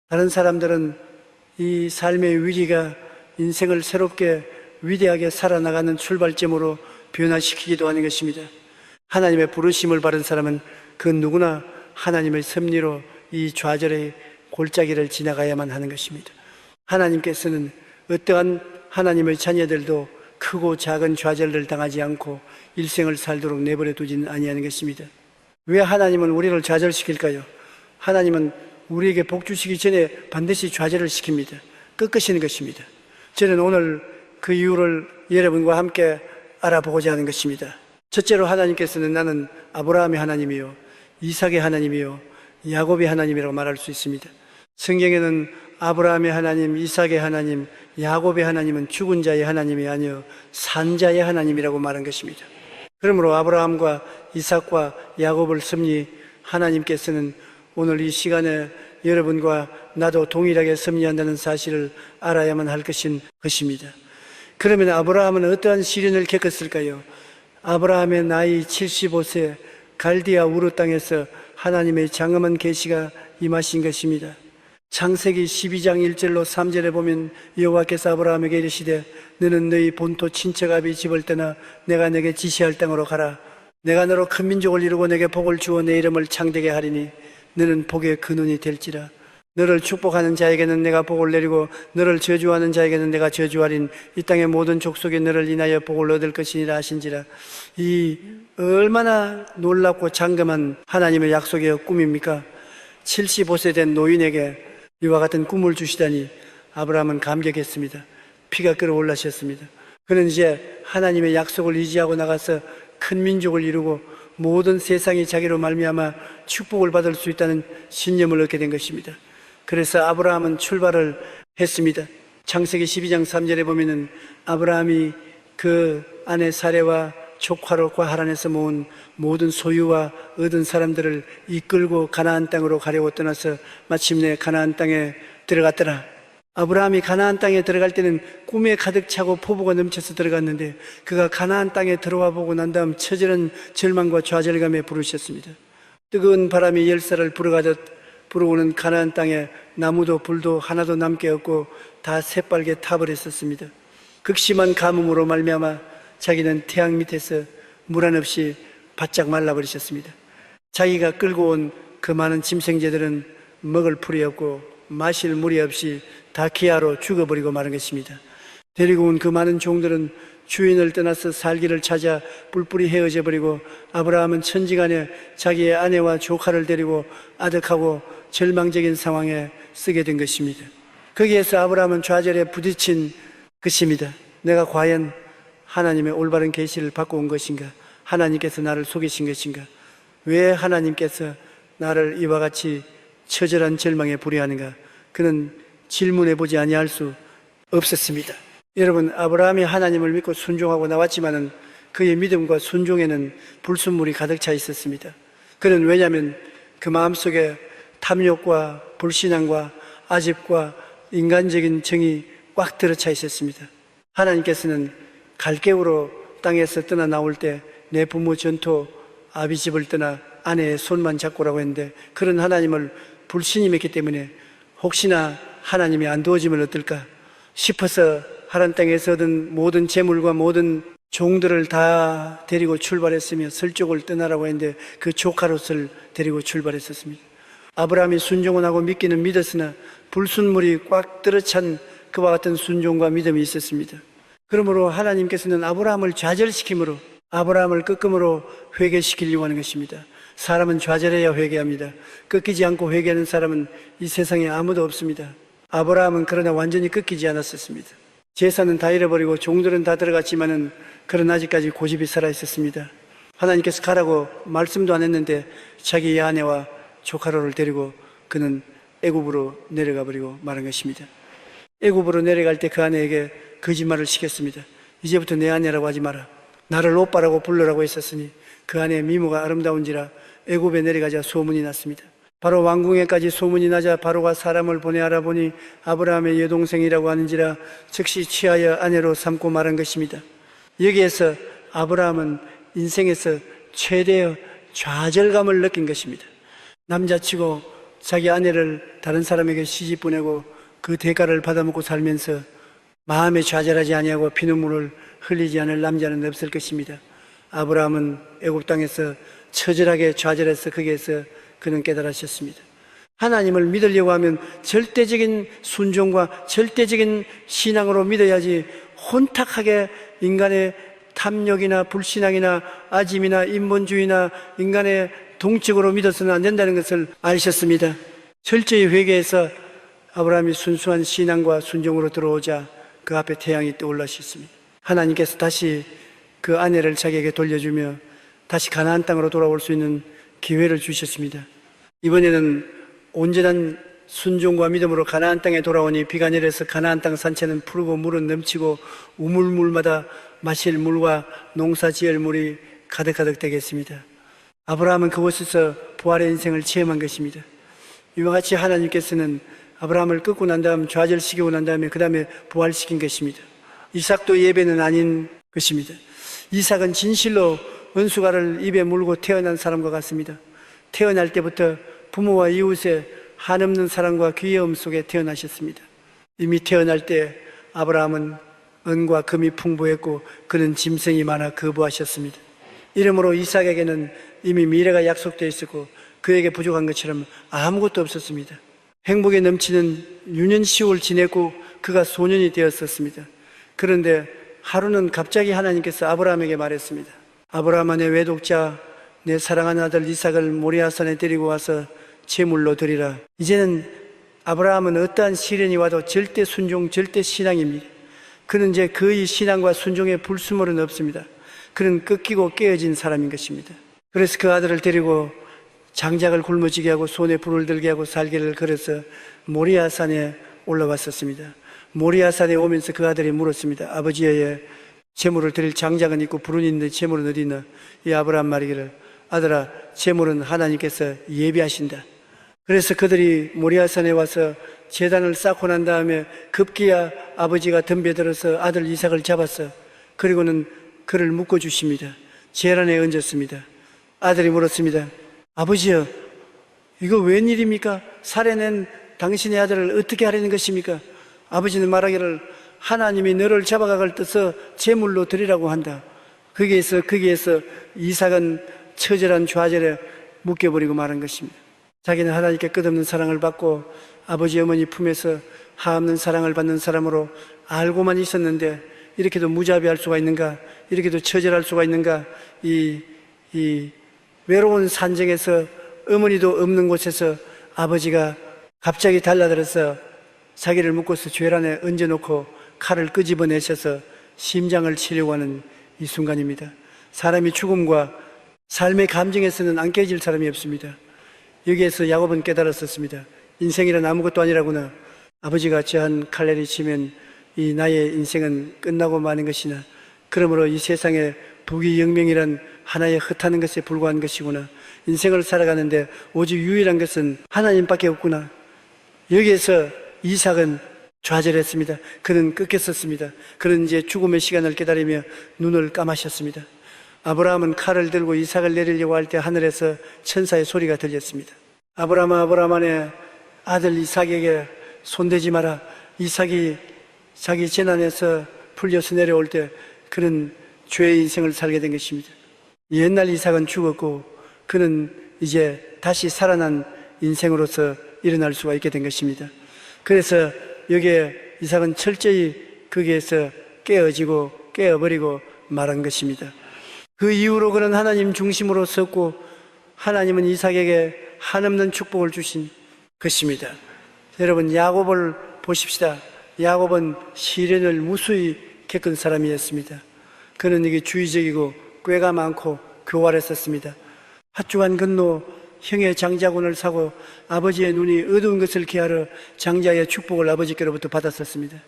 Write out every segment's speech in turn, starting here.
다른 사람들은 이 삶의 위기가 인생을 새롭게 위대하게 살아나가는 출발점으로 변화시키기도 하는 것입니다. 하나님의 부르심을 받은 사람은 그 누구나 하나님의 섭리로 이 좌절의 골짜기를 지나가야만 하는 것입니다. 하나님께서는 어떠한 하나님의 자녀들도 크고 작은 좌절을 당하지 않고 일생을 살도록 내버려 두지는 아니하는 것입니다. 왜 하나님은 우리를 좌절시킬까요? 하나님은 우리에게 복 주시기 전에 반드시 좌절을 시킵니다. 꺾으시는 것입니다. 저는 오늘 그 이유를 여러분과 함께 알아보고자 하는 것입니다. 첫째로 하나님께서는 나는 아브라함의 하나님이요, 이삭의 하나님이요, 야곱의 하나님이라고 말할 수 있습니다. 성경에는 아브라함의 하나님, 이삭의 하나님, 야곱의 하나님은 죽은 자의 하나님이 아니요 산 자의 하나님이라고 말한 것입니다. 그러므로 아브라함과 이삭과 야곱을 섭리 하나님께서는 오늘 이 시간에 여러분과 나도 동일하게 섭리한다는 사실을 알아야만 할 것입니다. 그러면 아브라함은 어떠한 시련을 겪었을까요? 아브라함의 나이 75세 갈디아 우르 땅에서 하나님의 장엄한 계시가 임하신 것입니다. 창세기 12장 1절로 3절에 보면 여호와께서 아브라함에게 이르시되 너는 너희 본토 친척 아비 집을 떠나 내가 내게 지시할 땅으로 가라. 내가 너로 큰 민족을 이루고 내게 복을 주어 내 이름을 창대게 하리니 너는 복의 근원이 될지라. 너를 축복하는 자에게는 내가 복을 내리고 너를 저주하는 자에게는 내가 저주하린 이 땅의 모든 족속이 너를 인하여 복을 얻을 것이니라 하신지라. 이 얼마나 놀랍고 장엄한 하나님의 약속의 꿈입니까? 75세 된 노인에게 이와 같은 꿈을 주시다니 아브라함은 감격했습니다. 피가 끓어올라셨습니다. 그는 이제 하나님의 약속을 의지하고 나가서 큰 민족을 이루고 모든 세상이 자기로 말미암아 축복을 받을 수 있다는 신념을 얻게 된 것입니다. 그래서 아브라함은 출발을 했습니다. 창세기 12장 3절에 보면은 아브라함이 그 아내 사레와 조카로 하란에서 모은 모든 소유와 얻은 사람들을 이끌고 가나안 땅으로 가려고 떠나서 마침내 가나안 땅에 들어갔더라. 아브라함이 가나안 땅에 들어갈 때는 꿈에 가득 차고 포부가 넘쳐서 들어갔는데 그가 가나안 땅에 들어와 보고 난 다음 처절한 절망과 좌절감에 부르셨습니다. 뜨거운 바람이 열사를 불어가듯 불어오는 가나안 땅에 나무도 불도 하나도 남게 없고 다 새빨개 타버렸었습니다. 극심한 가뭄으로 말미암아 자기는 태양 밑에서 물 한 없이 바짝 말라버리셨습니다. 자기가 끌고 온 그 많은 짐승제들은 먹을 풀이 없고 마실 물이 없이 다 기아로 죽어버리고 마는 것입니다. 데리고 온 그 많은 종들은 주인을 떠나서 살기를 찾아 뿔뿔이 헤어져 버리고 아브라함은 천지간에 자기의 아내와 조카를 데리고 아득하고 절망적인 상황에 쓰게 된 것입니다. 거기에서 아브라함은 좌절에 부딪힌 것입니다. 내가 과연 하나님의 올바른 계시를 받고 온 것인가? 하나님께서 나를 속이신 것인가? 왜 하나님께서 나를 이와 같이 처절한 절망에 불이하는가? 그는 질문해 보지 아니할 수 없었습니다. 여러분, 아브라함이 하나님을 믿고 순종하고 나왔지만은 그의 믿음과 순종에는 불순물이 가득 차 있었습니다. 그는 왜냐하면 그 마음속에 탐욕과 불신앙과 아집과 인간적인 정이 꽉 들어차 있었습니다. 하나님께서는 갈개우로 땅에서 떠나 나올 때 내 부모 전토 아비 집을 떠나 아내의 손만 잡고라고 했는데 그런 하나님을 불신이 맺기 때문에 혹시나 하나님이 안 도와주면 어떨까 싶어서 하란 땅에서 얻은 모든 재물과 모든 종들을 다 데리고 출발했으며 설족을 떠나라고 했는데 그 조카롯을 데리고 출발했었습니다. 아브라함이 순종을 하고 믿기는 믿었으나 불순물이 꽉 들어찬 그와 같은 순종과 믿음이 있었습니다. 그러므로 하나님께서는 아브라함을 좌절시킴으로 아브라함을 꺾음으로 회개시키려고 하는 것입니다. 사람은 좌절해야 회개합니다. 꺾이지 않고 회개하는 사람은 이 세상에 아무도 없습니다. 아브라함은 그러나 완전히 꺾이지 않았었습니다. 재산은 다 잃어버리고 종들은 다 들어갔지만은 그런 아직까지 고집이 살아있었습니다. 하나님께서 가라고 말씀도 안 했는데 자기 아내와 조카로를 데리고 그는 애굽으로 내려가 버리고 말한 것입니다. 애굽으로 내려갈 때 그 아내에게 거짓말을 시켰습니다. 이제부터 내 아내라고 하지 마라. 나를 오빠라고 불러라고 했었으니 그 아내의 미모가 아름다운지라 애굽에 내려가자 소문이 났습니다. 바로 왕궁에까지 소문이 나자 바로가 사람을 보내 알아보니 아브라함의 여동생이라고 하는지라 즉시 취하여 아내로 삼고 말한 것입니다. 여기에서 아브라함은 인생에서 최대의 좌절감을 느낀 것입니다. 남자치고 자기 아내를 다른 사람에게 시집 보내고 그 대가를 받아먹고 살면서 마음에 좌절하지 아니하고 피눈물을 흘리지 않을 남자는 없을 것입니다. 아브라함은 애굽 땅에서 처절하게 좌절해서 거기에서 그는 깨달으셨습니다. 하나님을 믿으려고 하면 절대적인 순종과 절대적인 신앙으로 믿어야지 혼탁하게 인간의 탐욕이나 불신앙이나 아짐이나 인본주의나 인간의 동적으로 믿어서는 안 된다는 것을 아셨습니다. 철저히 회개해서 아브라함이 순수한 신앙과 순종으로 들어오자 그 앞에 태양이 떠올라셨습니다. 하나님께서 다시 그 아내를 자기에게 돌려주며 다시 가나안 땅으로 돌아올 수 있는 기회를 주셨습니다. 이번에는 온전한 순종과 믿음으로 가나안 땅에 돌아오니 비가 내려서 가나안 땅 산채는 푸르고 물은 넘치고 우물물마다 마실 물과 농사 지을 물이 가득가득 되겠습니다. 아브라함은 그곳에서 부활의 인생을 체험한 것입니다. 이와 같이 하나님께서는 아브라함을 끊고 난 다음 좌절시키고 난 다음에 그 다음에 부활시킨 것입니다. 이삭도 예배는 아닌 것입니다. 이삭은 진실로 은수가를 입에 물고 태어난 사람과 같습니다. 태어날 때부터 부모와 이웃의 한없는 사랑과 귀여움 속에 태어나셨습니다. 이미 태어날 때 아브라함은 은과 금이 풍부했고 그는 짐승이 많아 거부하셨습니다. 이러므로 이삭에게는 이미 미래가 약속되어 있었고 그에게 부족한 것처럼 아무것도 없었습니다. 행복에 넘치는 유년 시골 지냈고 그가 소년이 되었었습니다. 그런데 하루는 갑자기 하나님께서 아브라함에게 말했습니다. 아브라함아, 내 외독자 내 사랑하는 아들 이삭을 모리아산에 데리고 와서 제물로 드리라. 이제는 아브라함은 어떠한 시련이 와도 절대 순종, 절대 신앙입니다. 그는 이제 거의 신앙과 순종의 불순물은 없습니다. 그는 꺾이고 깨어진 사람인 것입니다. 그래서 그 아들을 데리고 장작을 굶어지게 하고 손에 불을 들게 하고 살개를 걸어서 모리아산에 올라왔었습니다. 모리아산에 오면서 그 아들이 물었습니다. 아버지의 제물을 드릴 장작은 있고 불은 있는데 제물은 어디 있나? 이 아브라함 말이기를, 아들아, 제물은 하나님께서 예비하신다. 그래서 그들이 모리아산에 와서 제단을 쌓고 난 다음에 급기야 아버지가 덤벼들어서 아들 이삭을 잡았어. 그리고는 그를 묶어주십니다. 제란에 얹었습니다. 아들이 물었습니다. 아버지여, 이거 웬일입니까? 살해낸 당신의 아들을 어떻게 하려는 것입니까? 아버지는 말하기를 하나님이 너를 잡아가걸 떠서 제물로 드리라고 한다. 거기에서 이삭은 처절한 좌절에 묶여버리고 말한 것입니다. 자기는 하나님께 끝없는 사랑을 받고 아버지 어머니 품에서 하없는 사랑을 받는 사람으로 알고만 있었는데 이렇게도 무자비할 수가 있는가? 이렇게도 처절할 수가 있는가? 이 외로운 산정에서 어머니도 없는 곳에서 아버지가 갑자기 달라들어서 자기를 묶어서 죄란에 얹어놓고 칼을 끄집어내셔서 심장을 치려고 하는 이 순간입니다. 사람이 죽음과 삶의 감정에서는 안 깨질 사람이 없습니다. 여기에서 야곱은 깨달았었습니다. 인생이란 아무것도 아니라구나. 아버지가 저한 칼날이 치면 이 나의 인생은 끝나고 마는 것이나, 그러므로 이 세상에 부귀영명이란 하나의 헛하는 것에 불과한 것이구나. 인생을 살아가는데 오직 유일한 것은 하나님밖에 없구나. 여기에서 이삭은 좌절했습니다. 그는 꺾였었습니다. 그는 이제 죽음의 시간을 기다리며 눈을 감으셨습니다. 아브라함은 칼을 들고 이삭을 내리려고 할 때 하늘에서 천사의 소리가 들렸습니다. 아브라함아, 아브라함아, 내 아들 이삭에게 손대지 마라. 이삭이 자기 재난에서 풀려서 내려올 때 그는 죄의 인생을 살게 된 것입니다. 옛날 이삭은 죽었고 그는 이제 다시 살아난 인생으로서 일어날 수가 있게 된 것입니다. 그래서 여기에 이삭은 철저히 거기에서 깨어지고 깨어버리고 말한 것입니다. 그 이후로 그는 하나님 중심으로 섰고 하나님은 이삭에게 한없는 축복을 주신 것입니다. 여러분, 야곱을 보십시다. 야곱은 시련을 무수히 겪은 사람이었습니다. 그는 이게 주의적이고 꾀가 많고 교활했었습니다. 핫주한 근로 형의 장자군을 사고 아버지의 눈이 어두운 것을 피하러 장자의 축복을 아버지께로부터 받았었습니다.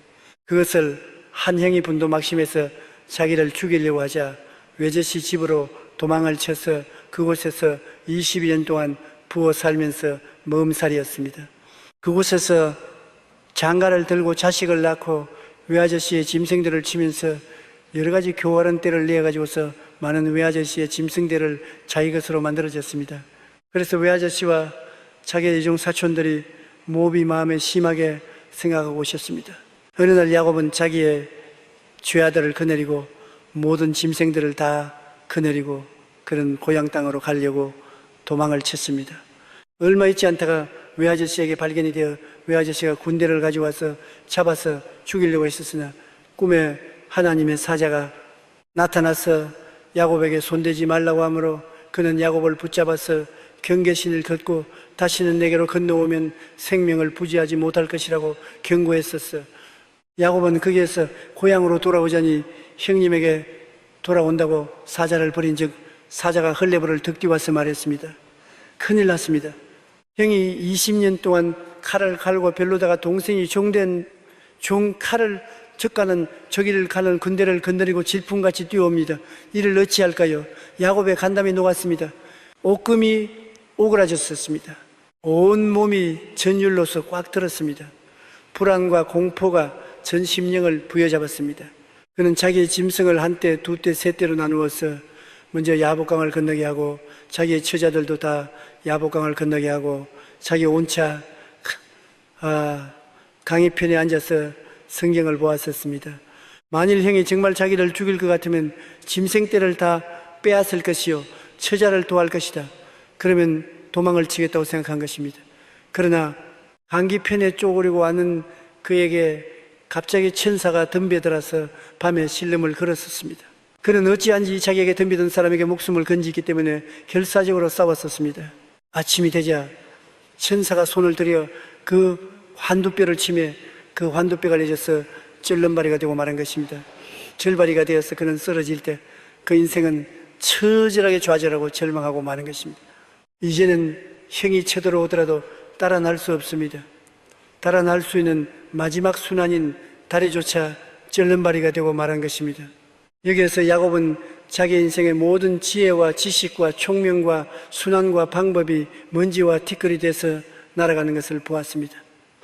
그것을 한 형이 분도 막심해서 자기를 죽이려고 하자 외제시 집으로 도망을 쳐서 그곳에서 22년 동안 부어 살면서 먹음살이었습니다. 그곳에서 장가를 들고 자식을 낳고 외아저씨의 짐승들을 치면서 여러 가지 교활한 때를 내가지고서 많은 외아저씨의 짐승들을 자기 것으로 만들어졌습니다. 그래서 외아저씨와 자기의 이종 사촌들이 모업이 마음에 심하게 생각하고 오셨습니다. 어느 날 야곱은 자기의 죄아들을 거느리고 모든 짐승들을 다 거느리고 그런 고향 땅으로 가려고 도망을 쳤습니다. 얼마 있지 않다가 외아저씨에게 발견이 되어 외아저씨가 군대를 가져와서 잡아서 죽이려고 했었으나 꿈에 하나님의 사자가 나타나서 야곱에게 손대지 말라고 하므로 그는 야곱을 붙잡아서 경계신을 걷고 다시는 내게로 건너오면 생명을 부지하지 못할 것이라고 경고했었어. 야곱은 거기에서 고향으로 돌아오자니 형님에게 돌아온다고 사자를 버린 즉 사자가 헐레벌을 득디와서 말했습니다. 큰일 났습니다. 형이 20년 동안 칼을 갈고 별로다가 동생이 종된 칼을 적가는 저기를 가는 군대를 건드리고 질풍같이 뛰어옵니다. 이를 어찌할까요? 야곱의 간담이 녹았습니다. 옷금이 오그라졌었습니다. 온 몸이 전율로서 꽉 들었습니다. 불안과 공포가 전 심령을 부여잡았습니다. 그는 자기의 짐승을 한때, 두때, 세때로 나누어서 먼저 야복강을 건너게 하고 자기의 처자들도 다 야복강을 건너게 하고 자기 온차 강의편에 앉아서 성경을 보았었습니다. 만일 형이 정말 자기를 죽일 것 같으면 짐승떼를 다 빼앗을 것이요 처자를 도할 것이다. 그러면 도망을 치겠다고 생각한 것입니다. 그러나 강기편에 쪼그리고 왔는 그에게 갑자기 천사가 덤벼들어서 밤에 신름을 걸었었습니다. 그는 어찌한지 자기에게 덤비던 사람에게 목숨을 건지기 때문에 결사적으로 싸웠었습니다. 아침이 되자 천사가 손을 들여 그 환두뼈를 치매 그 환두뼈가 내져서 쩔름발이가 되고 말한 것입니다. 절발이가 되어서 그는 쓰러질 때 그 인생은 처절하게 좌절하고 절망하고 마는 것입니다. 이제는 형이 쳐들어오더라도 따라날 수 없습니다. 따라날 수 있는 마지막 순환인 다리조차 쩔름발이가 되고 말한 것입니다. 여기에서 야곱은 자기 인생의 모든 지혜와 지식과 총명과 순환과 방법이 먼지와 티끌이 돼서 날아가는 것을 보았습니다.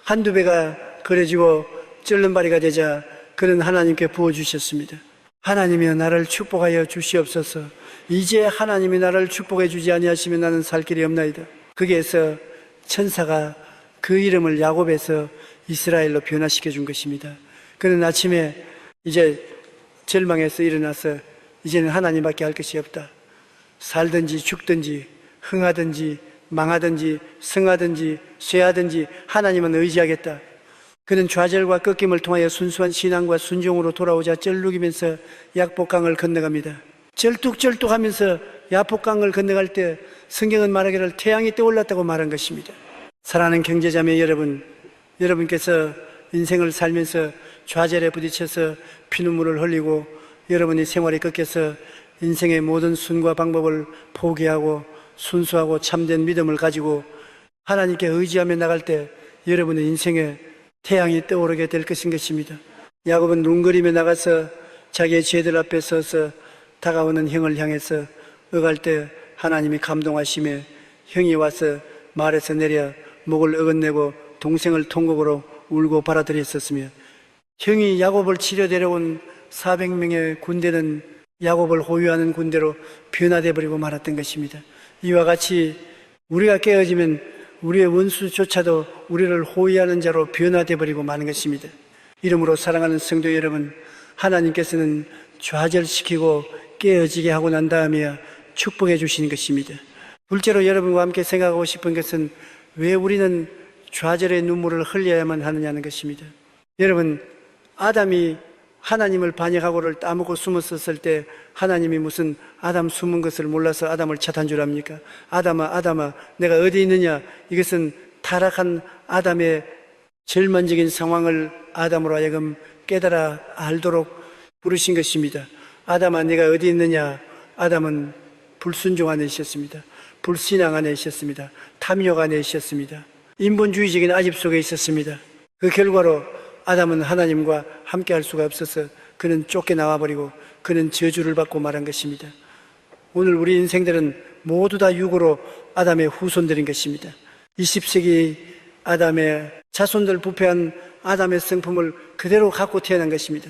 한두 배가 그려지고 쩔름발이가 되자 그는 하나님께 부어주셨습니다. 하나님이여 나를 축복하여 주시옵소서. 이제 하나님이 나를 축복해 주지 아니하시면 나는 살 길이 없나이다. 거기에서 천사가 그 이름을 야곱에서 이스라엘로 변화시켜 준 것입니다. 그는 아침에 이제 절망해서 일어나서 이제는 하나님밖에 할 것이 없다. 살든지 죽든지 흥하든지 망하든지 성하든지 쇠하든지 하나님은 의지하겠다. 그는 좌절과 꺾임을 통하여 순수한 신앙과 순종으로 돌아오자 쩔룩이면서 야복강을 건너갑니다. 절뚝절뚝하면서 야복강을 건너갈 때 성경은 말하기를 태양이 떠올랐다고 말한 것입니다. 사랑하는 형제자매 여러분, 여러분께서 인생을 살면서 좌절에 부딪혀서 피눈물을 흘리고 여러분이 생활이 꺾여서 인생의 모든 순과 방법을 포기하고 순수하고 참된 믿음을 가지고 하나님께 의지하며 나갈 때 여러분의 인생에 태양이 떠오르게 될 것입니다. 야곱은 눈거리며 나가서 자기의 죄들 앞에 서서 다가오는 형을 향해서 어갈 때 하나님이 감동하시며 형이 와서 말에서 내려 목을 어긋내고 동생을 통곡으로 울고 받아들였었으며 형이 야곱을 치려 데려온 400명의 군대는 야곱을 호위하는 군대로 변화되어 버리고 말았던 것입니다. 이와 같이 우리가 깨어지면 우리의 원수조차도 우리를 호위하는 자로 변화되어 버리고 마는 것입니다. 이러므로 사랑하는 성도 여러분, 하나님께서는 좌절시키고 깨어지게 하고 난 다음에야 축복해 주시는 것입니다. 둘째로 여러분과 함께 생각하고 싶은 것은 왜 우리는 좌절의 눈물을 흘려야만 하느냐는 것입니다. 여러분, 아담이 하나님을 반역하고를 따먹고 숨었었을 때 하나님이 무슨 아담 숨은 것을 몰라서 아담을 찾아한 줄 압니까? 아담아 내가 어디 있느냐? 이것은 타락한 아담의 절망적인 상황을 아담으로 하여금 깨달아 알도록 부르신 것입니다. 아담아 내가 어디 있느냐? 아담은 불순종 안에 있었습니다. 불신앙 안에 있었습니다. 탐욕 안에 있었습니다. 인본주의적인 아집 속에 있었습니다. 그 결과로 아담은 하나님과 함께 할 수가 없어서 그는 쫓겨나와버리고 그는 저주를 받고 말한 것입니다. 오늘 우리 인생들은 모두 다 육으로 아담의 후손들인 것입니다. 20세기 아담의 자손들 부패한 아담의 성품을 그대로 갖고 태어난 것입니다.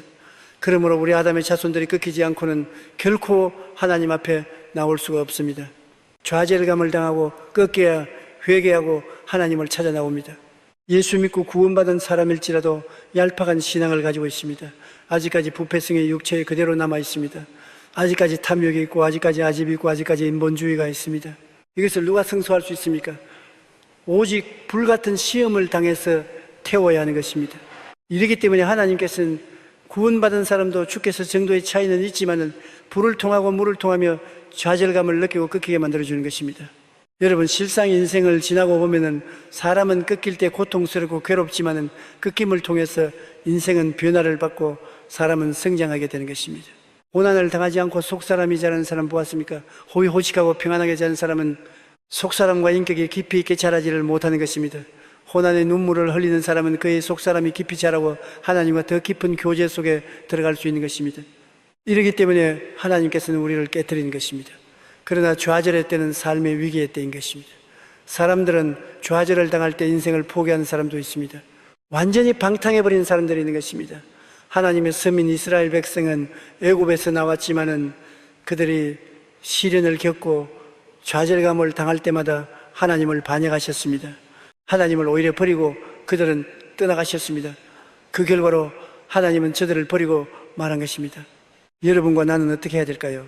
그러므로 우리 아담의 자손들이 꺾이지 않고는 결코 하나님 앞에 나올 수가 없습니다. 좌절감을 당하고 꺾여야 회개하고 하나님을 찾아 나옵니다. 예수 믿고 구원받은 사람일지라도 얄팍한 신앙을 가지고 있습니다. 아직까지 부패성의 육체에 그대로 남아 있습니다. 아직까지 탐욕이 있고, 아직까지 아집이 있고, 아직까지 인본주의가 있습니다. 이것을 누가 성소할 수 있습니까? 오직 불같은 시험을 당해서 태워야 하는 것입니다. 이렇기 때문에 하나님께서는 구원받은 사람도 주께서 정도의 차이는 있지만은 불을 통하고 물을 통하며 좌절감을 느끼고 꺾이게 만들어주는 것입니다. 여러분, 실상 인생을 지나고 보면은 사람은 꺾일 때 고통스럽고 괴롭지만은 꺾임을 통해서 인생은 변화를 받고 사람은 성장하게 되는 것입니다. 고난을 당하지 않고 속사람이 자라는 사람 보았습니까? 호의호식하고 평안하게 자라는 사람은 속사람과 인격이 깊이 있게 자라지를 못하는 것입니다. 고난의 눈물을 흘리는 사람은 그의 속사람이 깊이 자라고 하나님과 더 깊은 교제 속에 들어갈 수 있는 것입니다. 이러기 때문에 하나님께서는 우리를 깨뜨리는 것입니다. 그러나 좌절의 때는 삶의 위기의 때인 것입니다. 사람들은 좌절을 당할 때 인생을 포기하는 사람도 있습니다. 완전히 방탕해버린 사람들이 있는 것입니다. 하나님의 서민 이스라엘 백성은 애굽에서 나왔지만은 그들이 시련을 겪고 좌절감을 당할 때마다 하나님을 반역하셨습니다. 하나님을 오히려 버리고 그들은 떠나가셨습니다. 그 결과로 하나님은 저들을 버리고 말한 것입니다. 여러분과 나는 어떻게 해야 될까요?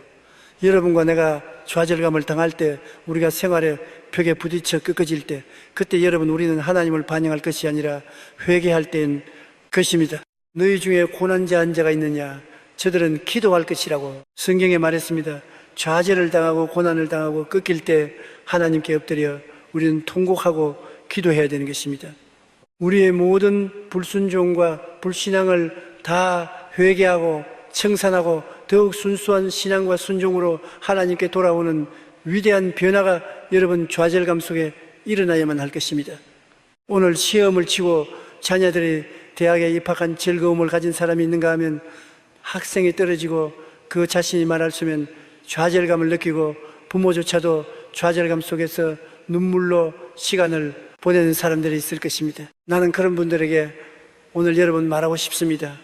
여러분과 내가 좌절감을 당할 때, 우리가 생활의 벽에 부딪혀 꺾어질 때, 그때 우리는 하나님을 반영할 것이 아니라 회개할 때인 것입니다. 너희 중에 고난자 한 자가 있느냐? 저들은 기도할 것이라고 성경에 말했습니다. 좌절을 당하고 고난을 당하고 꺾일 때 하나님께 엎드려 우리는 통곡하고 기도해야 되는 것입니다. 우리의 모든 불순종과 불신앙을 다 회개하고 청산하고 더욱 순수한 신앙과 순종으로 하나님께 돌아오는 위대한 변화가 여러분 좌절감 속에 일어나야만 할 것입니다. 오늘 시험을 치고 자녀들이 대학에 입학한 즐거움을 가진 사람이 있는가 하면 학생이 떨어지고 그 자신이 말할 수 없는 좌절감을 느끼고 부모조차도 좌절감 속에서 눈물로 시간을 보내는 사람들이 있을 것입니다. 나는 그런 분들에게 오늘 여러분 말하고 싶습니다.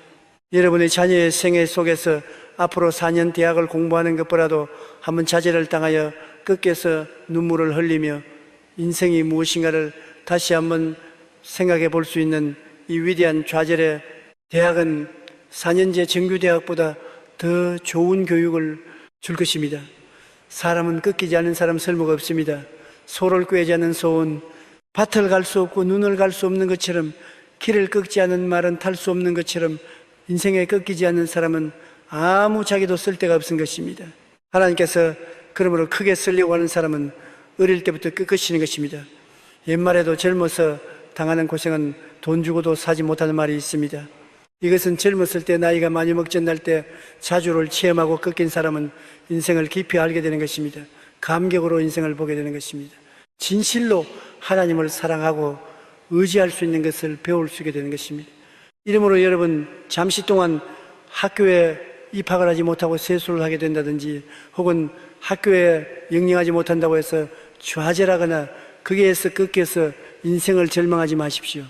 여러분의 자녀의 생애 속에서 앞으로 4년 대학을 공부하는 것보다도 한번 좌절을 당하여 꺾여서 눈물을 흘리며 인생이 무엇인가를 다시 한번 생각해 볼 수 있는 이 위대한 좌절의 대학은 4년제 정규대학보다 더 좋은 교육을 줄 것입니다. 사람은 꺾이지 않는 사람 설모가 없습니다. 소를 꿰지 않는 소은 밭을 갈 수 없고 눈을 갈 수 없는 것처럼, 길을 꺾지 않는 말은 탈 수 없는 것처럼 인생에 꺾이지 않는 사람은 아무 자기도 쓸 데가 없은 것입니다. 하나님께서 그러므로 크게 쓰려고 하는 사람은 어릴 때부터 꺾으시는 것입니다. 옛말에도 젊어서 당하는 고생은 돈 주고도 사지 못하는 말이 있습니다. 이것은 젊었을 때 나이가 많이 먹전날 때 자주를 체험하고 꺾인 사람은 인생을 깊이 알게 되는 것입니다. 감격으로 인생을 보게 되는 것입니다. 진실로 하나님을 사랑하고 의지할 수 있는 것을 배울 수 있게 되는 것입니다. 이러므로 여러분, 잠시 동안 학교에 입학을 하지 못하고 세수를 하게 된다든지 혹은 학교에 영영하지 못한다고 해서 좌절하거나 거기에서 꺾여서 인생을 절망하지 마십시오.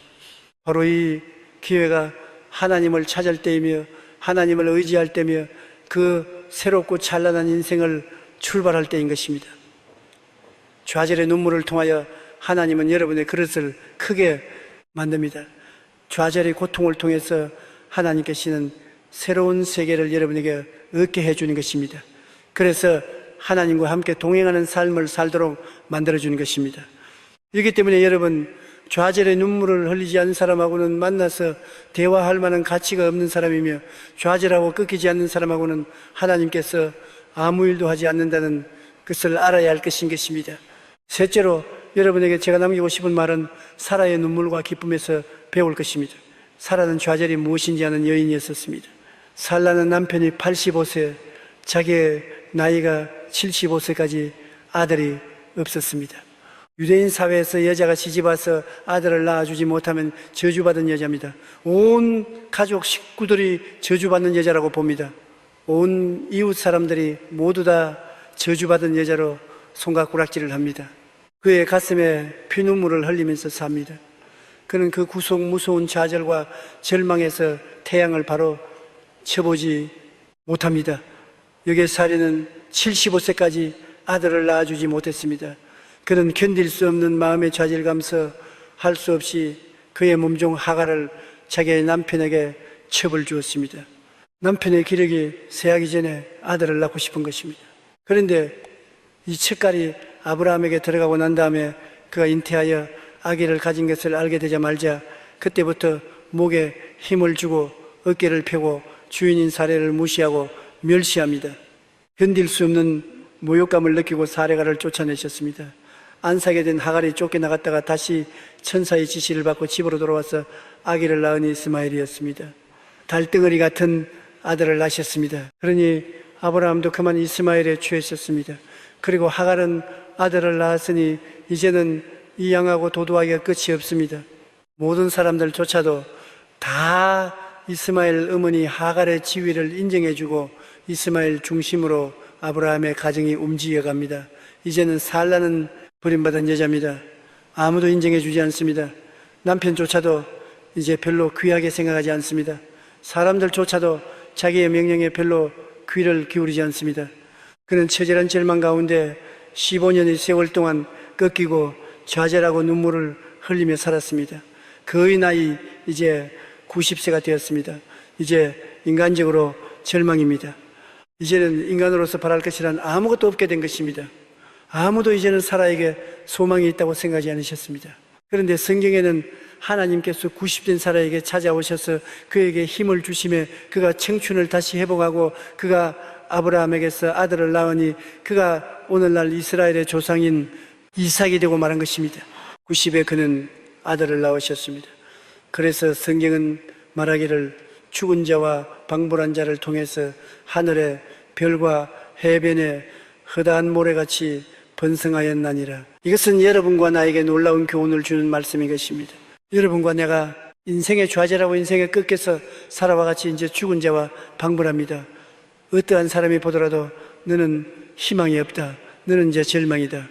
바로 이 기회가 하나님을 찾을 때이며 하나님을 의지할 때며 그 새롭고 찬란한 인생을 출발할 때인 것입니다. 좌절의 눈물을 통하여 하나님은 여러분의 그릇을 크게 만듭니다. 좌절의 고통을 통해서 하나님께서는 새로운 세계를 여러분에게 얻게 해주는 것입니다. 그래서 하나님과 함께 동행하는 삶을 살도록 만들어주는 것입니다. 이기 때문에 여러분, 좌절의 눈물을 흘리지 않는 사람하고는 만나서 대화할 만한 가치가 없는 사람이며 좌절하고 꺾이지 않는 사람하고는 하나님께서 아무 일도 하지 않는다는 것을 알아야 할 것인 것입니다. 셋째로 여러분에게 제가 남기고 싶은 말은 사라의 눈물과 기쁨에서 배울 것입니다. 사라는 좌절이 무엇인지 아는 여인이었습니다. 살라는 남편이 85세, 자기의 나이가 75세까지 아들이 없었습니다. 유대인 사회에서 여자가 시집와서 아들을 낳아주지 못하면 저주받은 여자입니다. 온 가족 식구들이 저주받는 여자라고 봅니다. 온 이웃 사람들이 모두 다 저주받은 여자로 손가락질을 합니다. 그의 가슴에 피눈물을 흘리면서 삽니다. 그는 그 구속 무서운 좌절과 절망에서 태양을 바로 쳐보지 못합니다. 여기에 사례는 75세까지 아들을 낳아주지 못했습니다. 그는 견딜 수 없는 마음의 좌절감서 할 수 없이 그의 몸종 하갈을 자기의 남편에게 첩을 주었습니다. 남편의 기력이 쇠하기 전에 아들을 낳고 싶은 것입니다. 그런데 이 첩갈이 아브라함에게 들어가고 난 다음에 그가 잉태하여 아기를 가진 것을 알게 되자 말자 그때부터 목에 힘을 주고 어깨를 펴고 주인인 사례를 무시하고 멸시합니다. 견딜 수 없는 모욕감을 느끼고 사례가를 쫓아내셨습니다. 안사게 된 하갈이 쫓겨나갔다가 다시 천사의 지시를 받고 집으로 돌아와서 아기를 낳은 이스마엘이었습니다. 달덩어리 같은 아들을 낳으셨습니다. 그러니 아브라함도 그만 이스마엘에 취했었습니다. 그리고 하갈은 아들을 낳았으니 이제는 이 양하고 도도하기가 끝이 없습니다. 모든 사람들조차도 다 이스마엘 어머니 하갈의 지위를 인정해주고 이스마엘 중심으로 아브라함의 가정이 움직여갑니다. 이제는 살라는 버림받은 여자입니다. 아무도 인정해주지 않습니다. 남편조차도 이제 별로 귀하게 생각하지 않습니다. 사람들조차도 자기의 명령에 별로 귀를 기울이지 않습니다. 그는 처절한 절망 가운데 15년의 세월 동안 꺾이고 좌절하고 눈물을 흘리며 살았습니다. 그의 나이 이제 90세가 되었습니다. 이제 인간적으로 절망입니다. 이제는 인간으로서 바랄 것이란 아무것도 없게 된 것입니다. 아무도 이제는 사라에게 소망이 있다고 생각하지 않으셨습니다. 그런데 성경에는 하나님께서 90된 사라에게 찾아오셔서 그에게 힘을 주시며 그가 청춘을 다시 회복하고 그가 아브라함에게서 아들을 낳으니 그가 오늘날 이스라엘의 조상인 이삭이 되고 말한 것입니다. 90에 그는 아들을 낳으셨습니다. 그래서 성경은 말하기를 죽은 자와 방불한 자를 통해서 하늘의 별과 해변에 허다한 모래같이 번성하였나니라. 이것은 여러분과 나에게 놀라운 교훈을 주는 말씀인 것입니다. 여러분과 내가 인생의 좌절하고 인생의 끝에서 살아와 같이 이제 죽은 자와 방불합니다. 어떠한 사람이 보더라도 너는 희망이 없다. 너는 이제 절망이다.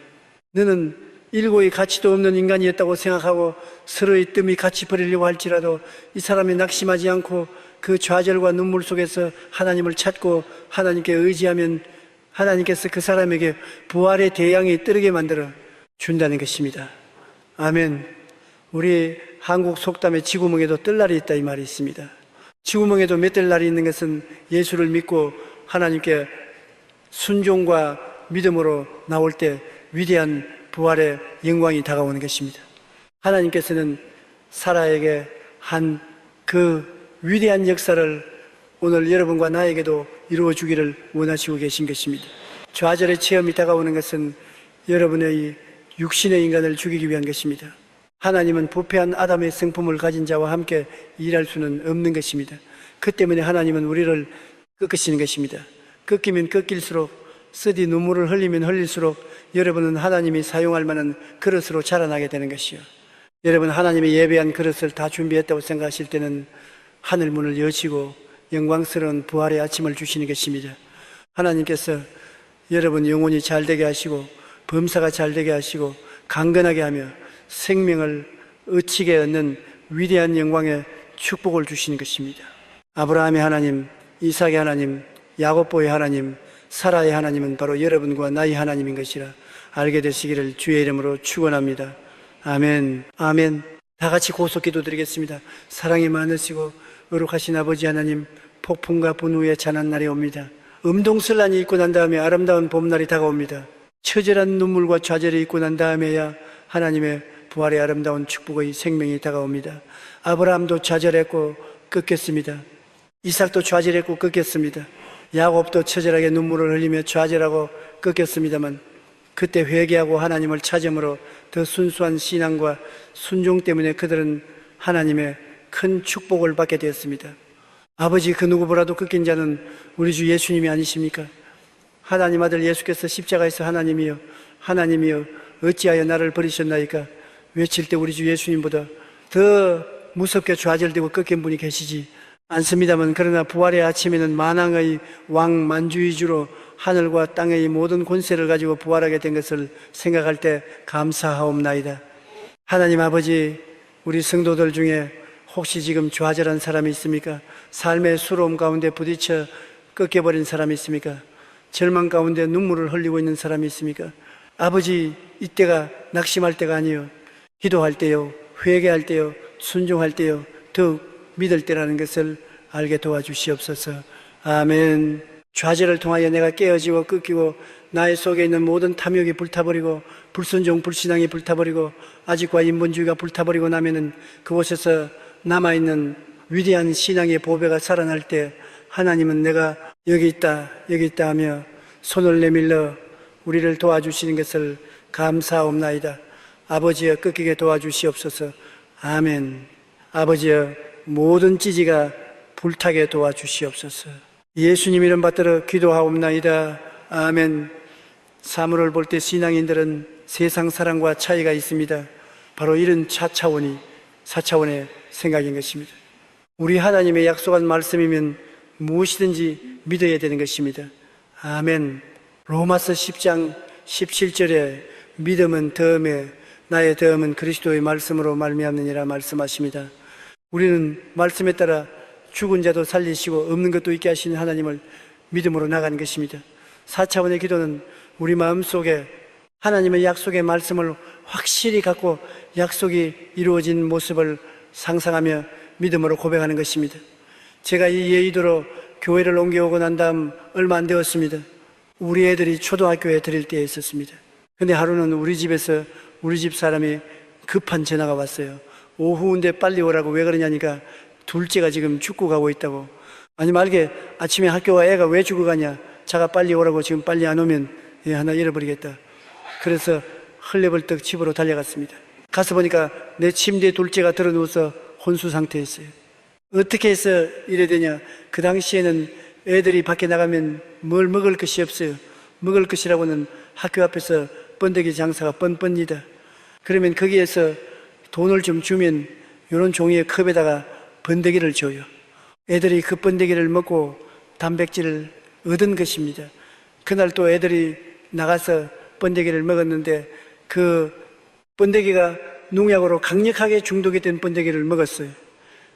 너는 일고의 가치도 없는 인간이었다고 생각하고 서로의 뜸이 같이 버리려고 할지라도 이 사람이 낙심하지 않고 그 좌절과 눈물 속에서 하나님을 찾고 하나님께 의지하면 하나님께서 그 사람에게 부활의 대양이 뜨르게 만들어 준다는 것입니다. 아멘. 우리 한국 속담에 쥐구멍에도 뜰날이 있다 이 말이 있습니다. 쥐구멍에도 맷들 날이 있는 것은 예수를 믿고 하나님께 순종과 믿음으로 나올 때 위대한 부활의 영광이 다가오는 것입니다. 하나님께서는 사라에게 한 그 위대한 역사를 오늘 여러분과 나에게도 이루어 주기를 원하시고 계신 것입니다. 좌절의 체험이 다가오는 것은 여러분의 육신의 인간을 죽이기 위한 것입니다. 하나님은 부패한 아담의 성품을 가진 자와 함께 일할 수는 없는 것입니다. 그 때문에 하나님은 우리를 꺾으시는 것입니다. 꺾이면 꺾일수록 쓰디 눈물을 흘리면 흘릴수록 여러분은 하나님이 사용할 만한 그릇으로 자라나게 되는 것이요. 여러분 하나님이 예배한 그릇을 다 준비했다고 생각하실 때는 하늘 문을 여시고 영광스러운 부활의 아침을 주시는 것입니다. 하나님께서 여러분 영혼이 잘되게 하시고 범사가 잘되게 하시고 강건하게 하며 생명을 의치게 얻는 위대한 영광의 축복을 주시는 것입니다. 아브라함의 하나님, 이삭의 하나님, 야곱보의 하나님, 사라의 하나님은 바로 여러분과 나의 하나님인 것이라 알게 되시기를 주의 이름으로 축원합니다. 아멘. 아멘. 다 같이 고속 기도 드리겠습니다. 사랑이 많으시고 거룩하신 아버지 하나님, 폭풍과 분우의 찬한 날이 옵니다. 음동설란이 있고 난 다음에 아름다운 봄날이 다가옵니다. 처절한 눈물과 좌절이 있고 난 다음에야 하나님의 부활의 아름다운 축복의 생명이 다가옵니다. 아브라함도 좌절했고 꺾였습니다. 이삭도 좌절했고 꺾였습니다. 야곱도 처절하게 눈물을 흘리며 좌절하고 꺾였습니다만 그때 회개하고 하나님을 찾음으로 더 순수한 신앙과 순종 때문에 그들은 하나님의 큰 축복을 받게 되었습니다. 아버지, 그 누구보다도 꺾인 자는 우리 주 예수님이 아니십니까? 하나님 아들 예수께서 십자가에서 하나님이여 하나님이여 어찌하여 나를 버리셨나이까 외칠 때 우리 주 예수님보다 더 무섭게 좌절되고 꺾인 분이 계시지 않습니다만, 그러나 부활의 아침에는 만왕의 왕 만주의주로 하늘과 땅의 모든 권세를 가지고 부활하게 된 것을 생각할 때 감사하옵나이다. 하나님 아버지, 우리 성도들 중에 혹시 지금 좌절한 사람이 있습니까? 삶의 수로움 가운데 부딪혀 꺾여버린 사람이 있습니까? 절망 가운데 눈물을 흘리고 있는 사람이 있습니까? 아버지, 이때가 낙심할 때가 아니요, 기도할 때요, 회개할 때요, 순종할 때요, 더욱 믿을 때라는 것을 알게 도와주시옵소서. 아멘. 좌절을 통하여 내가 깨어지고 꺾이고 나의 속에 있는 모든 탐욕이 불타버리고 불순종 불신앙이 불타버리고 아직과 인본주의가 불타버리고 나면은 그곳에서 남아있는 위대한 신앙의 보배가 살아날 때 하나님은 내가 여기 있다 하며 손을 내밀러 우리를 도와주시는 것을 감사옵나이다. 아버지여, 꺾이게 도와주시옵소서. 아멘. 아버지여, 모든 찌지가 불타게 도와주시옵소서. 예수님 이름 받들어 기도하옵나이다. 아멘. 사물을 볼 때 신앙인들은 세상 사랑과 차이가 있습니다. 바로 이런 4차원의 생각인 것입니다. 우리 하나님의 약속한 말씀이면 무엇이든지 믿어야 되는 것입니다. 아멘. 로마서 10장 17절에 믿음은 덤에 나의 덤은 그리스도의 말씀으로 말미암느니라 말씀하십니다. 우리는 말씀에 따라 죽은 자도 살리시고 없는 것도 있게 하시는 하나님을 믿음으로 나가는 것입니다. 4차원의 기도는 우리 마음속에 하나님의 약속의 말씀을 확실히 갖고 약속이 이루어진 모습을 상상하며 믿음으로 고백하는 것입니다. 제가 이 예의도로 교회를 옮겨오고 난 다음 얼마 안 되었습니다. 우리 애들이 초등학교에 들일 때에 있었습니다. 근데 하루는 우리 집에서 우리 집 사람이 급한 전화가 왔어요. 오후인데 빨리 오라고. 왜 그러냐니까 둘째가 지금 죽고 가고 있다고. 아니 말게, 아침에 학교가 애가 왜 죽어가냐, 자가 빨리 오라고. 지금 빨리 안 오면 얘 하나 잃어버리겠다. 그래서 헐레벌떡 집으로 달려갔습니다. 가서 보니까 내 침대에 둘째가 들어누워서 혼수 상태였어요. 어떻게 해서 이래 되냐, 그 당시에는 애들이 밖에 나가면 뭘 먹을 것이 없어요. 먹을 것이라고는 학교 앞에서 번데기 장사가 뻔뻔니다. 그러면 거기에서 돈을 좀 주면 이런 종이의 컵에다가 번데기를 줘요. 애들이 그 번데기를 먹고 단백질을 얻은 것입니다. 그날 또 애들이 나가서 번데기를 먹었는데 그 번데기가 농약으로 강력하게 중독이 된 번데기를 먹었어요.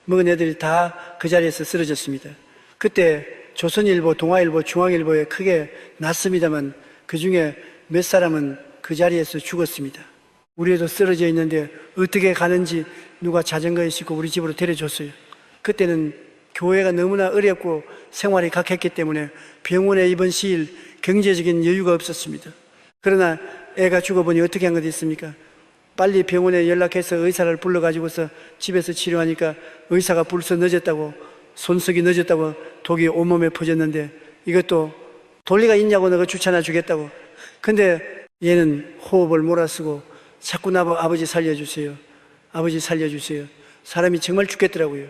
먹은 애들이 다 그 자리에서 쓰러졌습니다. 그때 조선일보, 동아일보, 중앙일보에 크게 났습니다만 그 중에 몇 사람은 그 자리에서 죽었습니다. 우리 애도 쓰러져 있는데 어떻게 가는지 누가 자전거에 싣고 우리 집으로 데려줬어요. 그때는 교회가 너무나 어렵고 생활이 각했기 때문에 병원에 입원 시일 경제적인 여유가 없었습니다. 그러나 애가 죽어보니 어떻게 한 것 있습니까? 빨리 병원에 연락해서 의사를 불러가지고서 집에서 치료하니까 의사가 벌써 늦었다고, 손석이 늦었다고 독이 온몸에 퍼졌는데 이것도 돌리가 있냐고 너가 주차나 주겠다고. 근데 얘는 호흡을 몰아쓰고 자꾸 나보고 아버지 살려주세요, 아버지 살려주세요. 사람이 정말 죽겠더라고요.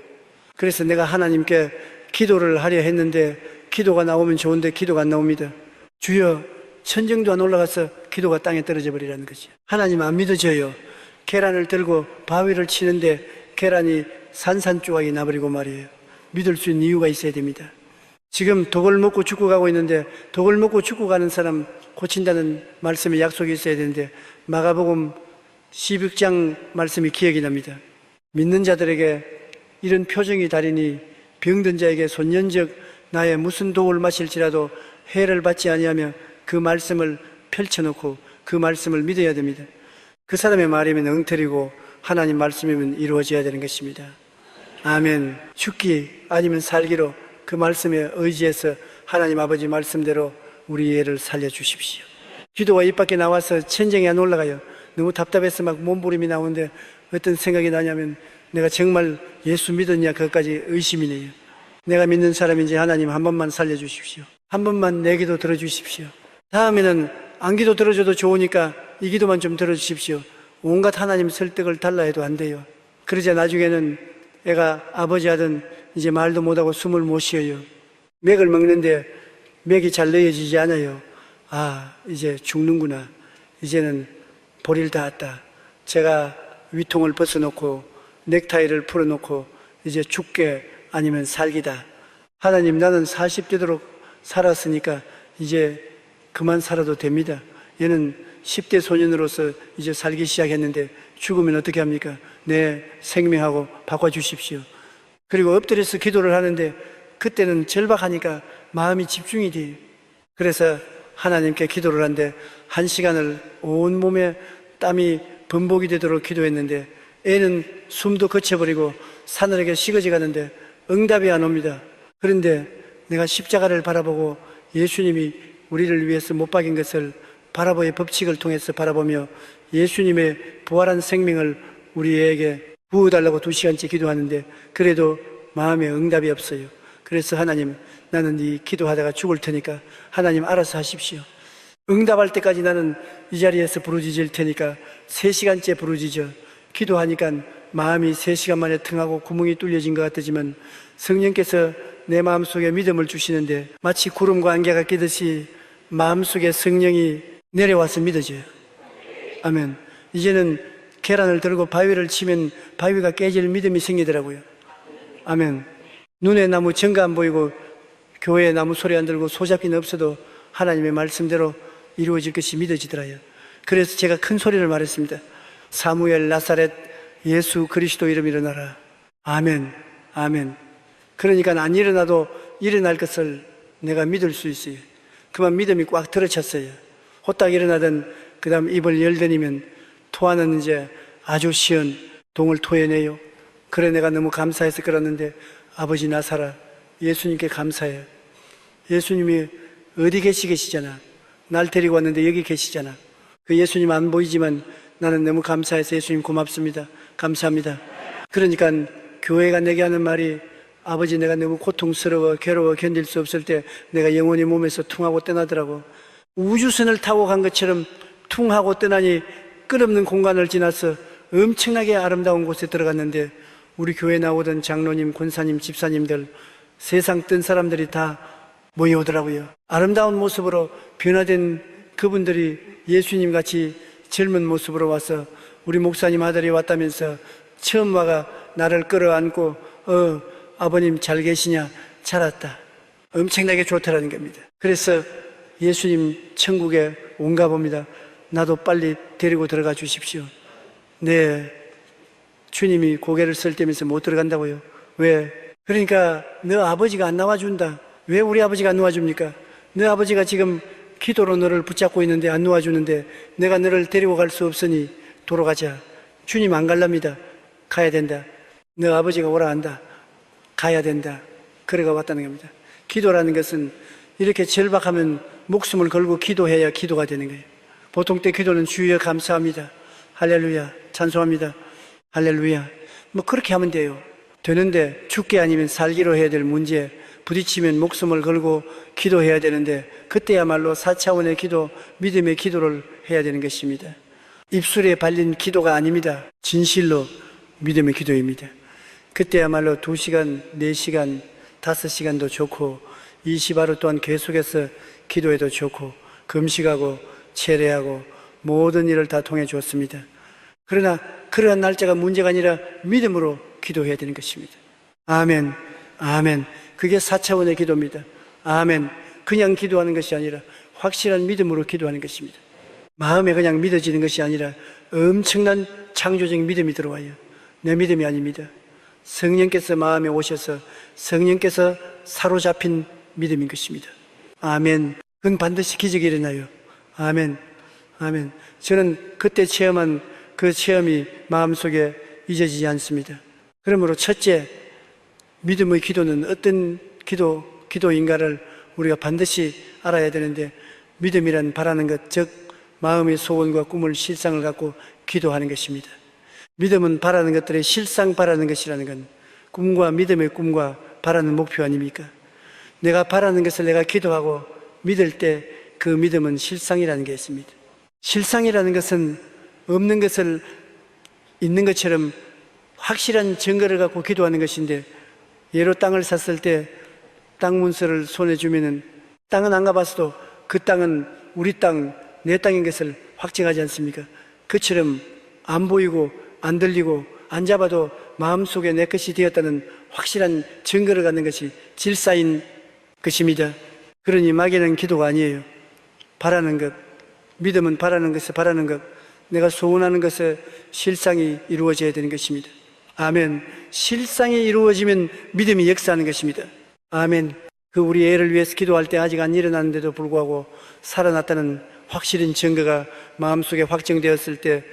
그래서 내가 하나님께 기도를 하려 했는데 기도가 나오면 좋은데 기도가 안 나옵니다. 주여, 천정도 안 올라가서 기도가 땅에 떨어져 버리라는 거지. 하나님 안 믿어져요. 계란을 들고 바위를 치는데 계란이 산산조각이 나버리고 말이에요. 믿을 수 있는 이유가 있어야 됩니다. 지금 독을 먹고 죽고 가고 있는데 독을 먹고 죽고 가는 사람 고친다는 말씀에 약속이 있어야 되는데 마가복음 16장 말씀이 기억이 납니다. 믿는 자들에게 이런 표정이 다리니 병든 자에게 손연적 나의 무슨 독을 마실지라도 해를 받지 아니하며 그 말씀을 펼쳐놓고 그 말씀을 믿어야 됩니다. 그 사람의 말이면 엉터리고 하나님 말씀이면 이루어져야 되는 것입니다. 아멘. 죽기 아니면 살기로 그 말씀에 의지해서 하나님 아버지 말씀대로 우리 애를 살려주십시오. 기도가 입 밖에 나와서 천정에 안 올라가요. 너무 답답해서 막 몸부림이 나오는데 어떤 생각이 나냐면 내가 정말 예수 믿었냐 그것까지 의심이네요. 내가 믿는 사람인지 하나님 한 번만 살려주십시오. 한 번만 내 기도 들어주십시오. 다음에는 안 기도 들어줘도 좋으니까 이 기도만 좀 들어주십시오. 온갖 하나님 설득을 달라 해도 안 돼요. 그러자 나중에는 애가 아버지 하든 이제 말도 못하고 숨을 못 쉬어요. 맥을 먹는데 맥이 잘 넣어지지 않아요. 아, 이제 죽는구나. 이제는 보리를 닿았다. 제가 위통을 벗어놓고 넥타이를 풀어놓고 이제 죽게 아니면 살기다. 하나님, 나는 40대도록 살았으니까 이제 그만 살아도 됩니다. 얘는 10대 소년으로서 이제 살기 시작했는데 죽으면 어떻게 합니까? 내 생명하고 바꿔주십시오. 그리고 엎드려서 기도를 하는데 그때는 절박하니까 마음이 집중이 돼요. 그래서 하나님께 기도를 하는데 1시간을 온몸에 땀이 범벅이 되도록 기도했는데 애는 숨도 거쳐버리고 사늘하게 식어져 가는데 응답이 안 옵니다. 그런데 내가 십자가를 바라보고 예수님이 우리를 위해서 못 박인 것을 바라보의 법칙을 통해서 바라보며 예수님의 부활한 생명을 우리에게 부어달라고 2시간째 기도하는데 그래도 마음에 응답이 없어요. 그래서 하나님, 나는 이 기도하다가 죽을 테니까 하나님 알아서 하십시오. 응답할 때까지 나는 이 자리에서 부르짖을 테니까 3시간째 부르짖어. 기도하니까 마음이 3시간 만에 퉁하고 구멍이 뚫려진 것 같지만 성령께서 내 마음속에 믿음을 주시는데 마치 구름과 안개가 끼듯이 마음속에 성령이 내려와서 믿어져요. 아멘. 이제는 계란을 들고 바위를 치면 바위가 깨질 믿음이 생기더라고요. 아멘. 눈에 나무 정가 안 보이고 교회에 나무 소리 안 들고 소잡기는 없어도 하나님의 말씀대로 이루어질 것이 믿어지더라요. 그래서 제가 큰 소리를 말했습니다. 사무엘 나사렛 예수 그리스도 이름 일어나라. 아멘. 아멘. 그러니까 안 일어나도 일어날 것을 내가 믿을 수 있어요. 그만 믿음이 꽉 들어찼어요. 호딱 일어나던 그 다음 입을 열더니면 토하는 이제 아주 시원 동을 토해내요. 그래 내가 너무 감사해서 그러는데 아버지 나 살아. 예수님께 감사해요. 예수님이 어디 계시잖아. 날 데리고 왔는데 여기 계시잖아. 그 예수님 안 보이지만 나는 너무 감사해서 예수님 고맙습니다. 감사합니다. 그러니까 교회가 내게 하는 말이 아버지 내가 너무 고통스러워 괴로워 견딜 수 없을 때 내가 영원히 몸에서 퉁하고 떠나더라고. 우주선을 타고 간 것처럼 퉁하고 떠나니 끝없는 공간을 지나서 엄청나게 아름다운 곳에 들어갔는데 우리 교회 나오던 장로님, 권사님, 집사님들 세상 뜬 사람들이 다 모여오더라고요. 아름다운 모습으로 변화된 그분들이 예수님 같이 젊은 모습으로 와서 우리 목사님 아들이 왔다면서 처음 와가 나를 끌어안고 아버님 잘 계시냐? 잘 왔다. 엄청나게 좋다라는 겁니다. 그래서 예수님 천국에 온가 봅니다. 나도 빨리 데리고 들어가 주십시오. 네, 주님이 고개를 설대면서 못 들어간다고요. 왜? 그러니까 너 아버지가 안 나와준다. 왜 우리 아버지가 안 놓아줍니까? 너 아버지가 지금 기도로 너를 붙잡고 있는데 안 놓아주는데 내가 너를 데리고 갈 수 없으니 돌아가자. 주님 안 갈랍니다. 가야 된다. 너 아버지가 오라 한다. 가야 된다. 그래가 왔다는 겁니다. 기도라는 것은 이렇게 절박하면 목숨을 걸고 기도해야 기도가 되는 거예요. 보통 때 기도는 주여 감사합니다. 할렐루야. 찬송합니다. 할렐루야. 뭐 그렇게 하면 돼요. 되는데 죽게 아니면 살기로 해야 될 문제 부딪히면 목숨을 걸고 기도해야 되는데 그때야말로 4차원의 기도, 믿음의 기도를 해야 되는 것입니다. 입술에 발린 기도가 아닙니다. 진실로 믿음의 기도입니다. 그때야말로 2시간, 4시간, 5시간도 좋고 20하루 또한 계속해서 기도해도 좋고 금식하고 체례하고 모든 일을 다 통해 주었습니다. 그러나 그러한 날짜가 문제가 아니라 믿음으로 기도해야 되는 것입니다. 아멘, 아멘. 그게 4차원의 기도입니다. 아멘. 그냥 기도하는 것이 아니라 확실한 믿음으로 기도하는 것입니다. 마음에 그냥 믿어지는 것이 아니라 엄청난 창조적 믿음이 들어와요. 내 믿음이 아닙니다. 성령께서 마음에 오셔서 성령께서 사로잡힌 믿음인 것입니다. 아멘. 그건 반드시 기적이 일어나요. 아멘. 아멘. 저는 그때 체험한 그 체험이 마음속에 잊어지지 않습니다. 그러므로 첫째, 믿음의 기도는 어떤 기도인가를 우리가 반드시 알아야 되는데 믿음이란 바라는 것, 즉 마음의 소원과 꿈을 실상을 갖고 기도하는 것입니다. 믿음은 바라는 것들의 실상 바라는 것이라는 건 꿈과 믿음의 꿈과 바라는 목표 아닙니까? 내가 바라는 것을 내가 기도하고 믿을 때 그 믿음은 실상이라는 게 있습니다. 실상이라는 것은 없는 것을 있는 것처럼 확실한 증거를 갖고 기도하는 것인데 예로 땅을 샀을 때 땅 문서를 손에 주면은 땅은 안 가봤어도 그 땅은 우리 땅, 내 땅인 것을 확증하지 않습니까? 그처럼 안 보이고 안 들리고 안 잡아도 마음속에 내 것이 되었다는 확실한 증거를 갖는 것이 질사인 것입니다. 그러니 마귀는 기도가 아니에요. 바라는 것, 믿음은 바라는 것에 바라는 것, 내가 소원하는 것에 실상이 이루어져야 되는 것입니다. 아멘. 실상이 이루어지면 믿음이 역사하는 것입니다. 아멘. 그 우리 애를 위해서 기도할 때 아직 안 일어났는데도 불구하고 살아났다는 확실한 증거가 마음속에 확정되었을 때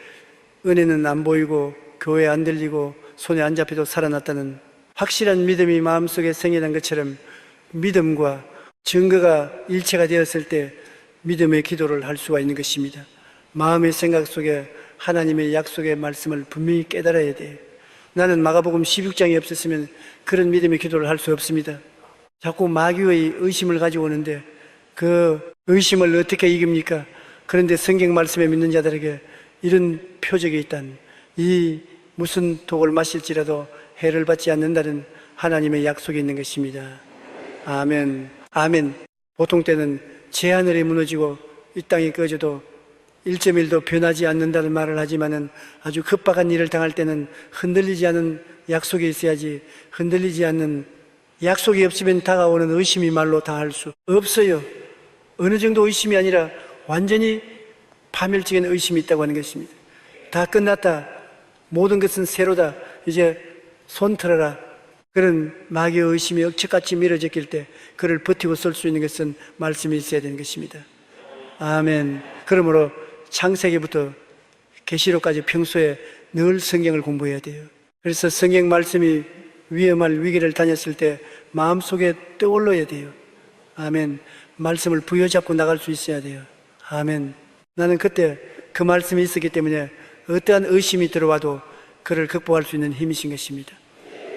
은혜는 안 보이고 교회 안 들리고 손에 안 잡혀도 살아났다는 확실한 믿음이 마음속에 생겨난 것처럼 믿음과 증거가 일체가 되었을 때 믿음의 기도를 할 수가 있는 것입니다. 마음의 생각 속에 하나님의 약속의 말씀을 분명히 깨달아야 돼요. 나는 마가복음 16장이 없었으면 그런 믿음의 기도를 할 수 없습니다. 자꾸 마귀의 의심을 가지고 오는데 그 의심을 어떻게 이깁니까? 그런데 성경 말씀에 믿는 자들에게 이런 표적이 있다는, 이 무슨 독을 마실지라도 해를 받지 않는다는 하나님의 약속이 있는 것입니다. 아멘. 아멘. 보통 때는 제 하늘이 무너지고 이 땅이 꺼져도 1.1도 변하지 않는다는 말을 하지만은 아주 급박한 일을 당할 때는 흔들리지 않은 약속이 있어야지, 흔들리지 않는 약속이 없으면 다가오는 의심이 말로 당할 수 없어요. 어느 정도 의심이 아니라 완전히 파멸적인 의심이 있다고 하는 것입니다. 다 끝났다. 모든 것은 새로다. 이제 손 틀어라. 그런 마귀의 의심이 억척같이 밀어제낄 때 그를 버티고 설 수 있는 것은 말씀이 있어야 되는 것입니다. 아멘. 그러므로 창세기부터 계시록까지 평소에 늘 성경을 공부해야 돼요. 그래서 성경 말씀이 위험할 위기를 다녔을 때 마음속에 떠올라야 돼요. 아멘. 말씀을 부여잡고 나갈 수 있어야 돼요. 아멘. 나는 그때 그 말씀이 있었기 때문에 어떠한 의심이 들어와도 그를 극복할 수 있는 힘이신 것입니다.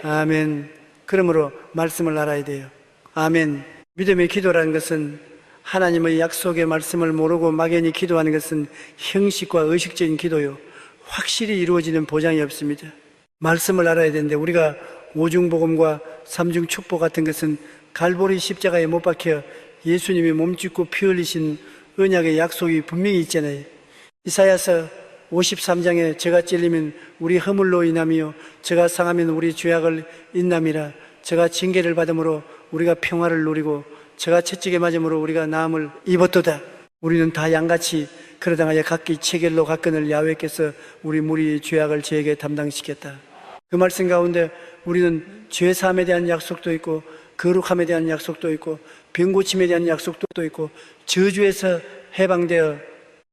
아멘. 그러므로 말씀을 알아야 돼요. 아멘. 믿음의 기도라는 것은 하나님의 약속의 말씀을 모르고 막연히 기도하는 것은 형식과 의식적인 기도요, 확실히 이루어지는 보장이 없습니다. 말씀을 알아야 되는데 우리가 오중복음과 삼중축복 같은 것은 갈보리 십자가에 못 박혀 예수님이 몸짓고 피 흘리신 언약의 약속이 분명히 있잖아요. 이사야서 53장에 저가 찔리면 우리 허물로 인함이요 저가 상하면 우리 죄악을 인남이라. 저가 징계를 받음으로 우리가 평화를 누리고 저가 채찍에 맞음으로 우리가 나음을 입었도다. 우리는 다 양같이 그러다가 각기 체결로 가끈을 야훼께서 우리 무리의 죄악을 저에게 담당시켰다. 그 말씀 가운데 우리는 죄사함에 대한 약속도 있고 거룩함에 대한 약속도 있고 병고침에 대한 약속도 있고 저주에서 해방되어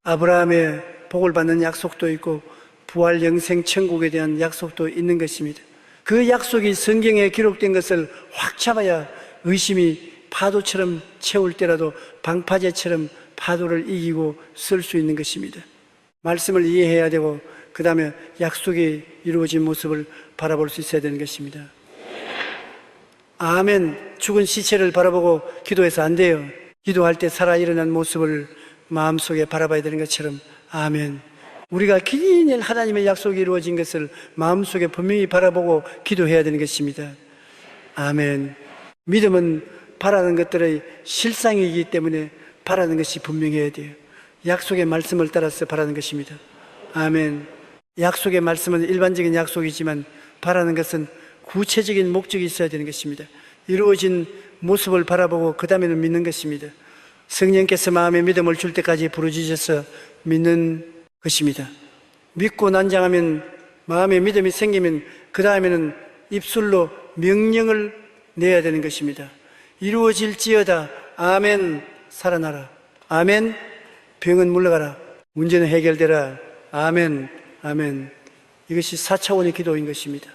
아브라함의 복을 받는 약속도 있고 부활 영생 천국에 대한 약속도 있는 것입니다. 그 약속이 성경에 기록된 것을 확 잡아야 의심이 파도처럼 채울 때라도 방파제처럼 파도를 이기고 쓸 수 있는 것입니다. 말씀을 이해해야 되고 그 다음에 약속이 이루어진 모습을 바라볼 수 있어야 되는 것입니다. 아멘. 죽은 시체를 바라보고 기도해서 안 돼요. 기도할 때 살아 일어난 모습을 마음속에 바라봐야 되는 것처럼 아멘. 우리가 긴 일 하나님의 약속이 이루어진 것을 마음속에 분명히 바라보고 기도해야 되는 것입니다. 아멘. 믿음은 바라는 것들의 실상이기 때문에 바라는 것이 분명해야 돼요. 약속의 말씀을 따라서 바라는 것입니다. 아멘. 약속의 말씀은 일반적인 약속이지만 바라는 것은 구체적인 목적이 있어야 되는 것입니다. 이루어진 모습을 바라보고 그 다음에는 믿는 것입니다. 성령께서 마음에 믿음을 줄 때까지 부르짖어서 믿는 것입니다. 믿고 난장하면 마음에 믿음이 생기면 그 다음에는 입술로 명령을 내야 되는 것입니다. 이루어질지어다. 아멘. 살아나라. 아멘. 병은 물러가라. 문제는 해결되라. 아멘. 아멘. 이것이 4차원의 기도인 것입니다.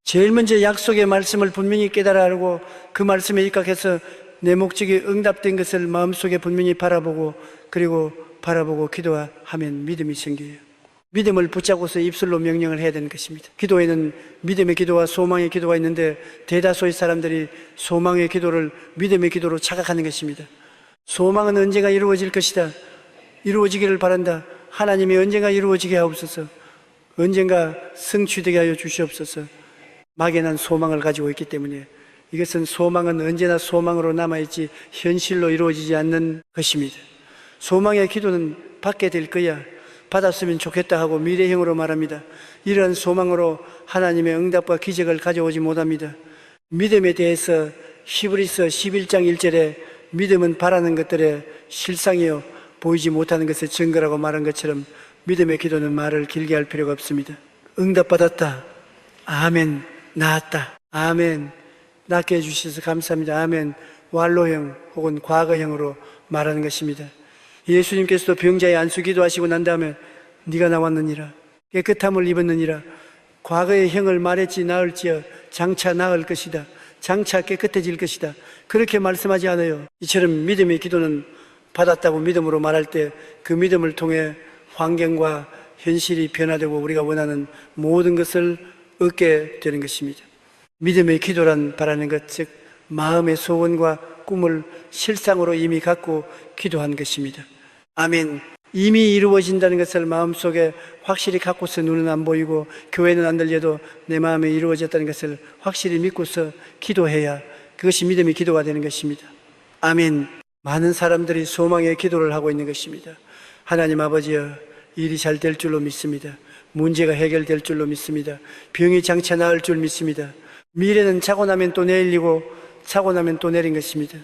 제일 먼저 약속의 말씀을 분명히 깨달아 알고 그 말씀에 입각해서 내 목적이 응답된 것을 마음속에 분명히 바라보고 그리고 바라보고 기도하면 믿음이 생겨요. 믿음을 붙잡고서 입술로 명령을 해야 되는 것입니다. 기도에는 믿음의 기도와 소망의 기도가 있는데 대다수의 사람들이 소망의 기도를 믿음의 기도로 착각하는 것입니다. 소망은 언젠가 이루어질 것이다. 이루어지기를 바란다. 하나님이 언젠가 이루어지게 하옵소서. 언젠가 성취되게 하여 주시옵소서. 막연한 소망을 가지고 있기 때문에 이것은 소망은 언제나 소망으로 남아있지 현실로 이루어지지 않는 것입니다. 소망의 기도는 받게 될 거야. 받았으면 좋겠다 하고 미래형으로 말합니다. 이러한 소망으로 하나님의 응답과 기적을 가져오지 못합니다. 믿음에 대해서 히브리서 11장 1절에 믿음은 바라는 것들의 실상이요 보이지 못하는 것의 증거라고 말한 것처럼 믿음의 기도는 말을 길게 할 필요가 없습니다. 응답받았다. 아멘. 나았다. 아멘. 낫게 해주셔서 감사합니다. 아멘. 완로형 혹은 과거형으로 말하는 것입니다. 예수님께서도 병자의 안수 기도하시고 난 다음에 네가 나왔느니라, 깨끗함을 입었느니라, 과거의 형을 말했지 나을지어 장차 나을 것이다, 장차 깨끗해질 것이다, 그렇게 말씀하지 않아요. 이처럼 믿음의 기도는 받았다고 믿음으로 말할 때 그 믿음을 통해 환경과 현실이 변화되고 우리가 원하는 모든 것을 얻게 되는 것입니다. 믿음의 기도란 바라는 것, 즉 마음의 소원과 꿈을 실상으로 이미 갖고 기도한 것입니다. 아멘. 이미 이루어진다는 것을 마음속에 확실히 갖고서 눈은 안 보이고 교회는 안 들려도 내 마음에 이루어졌다는 것을 확실히 믿고서 기도해야 그것이 믿음의 기도가 되는 것입니다. 아멘. 많은 사람들이 소망의 기도를 하고 있는 것입니다. 하나님 아버지여, 일이 잘 될 줄로 믿습니다. 문제가 해결될 줄로 믿습니다. 병이 장차 나을 줄 믿습니다. 미래는 자고 나면 또 내일이고 자고 나면 또 내린 것입니다.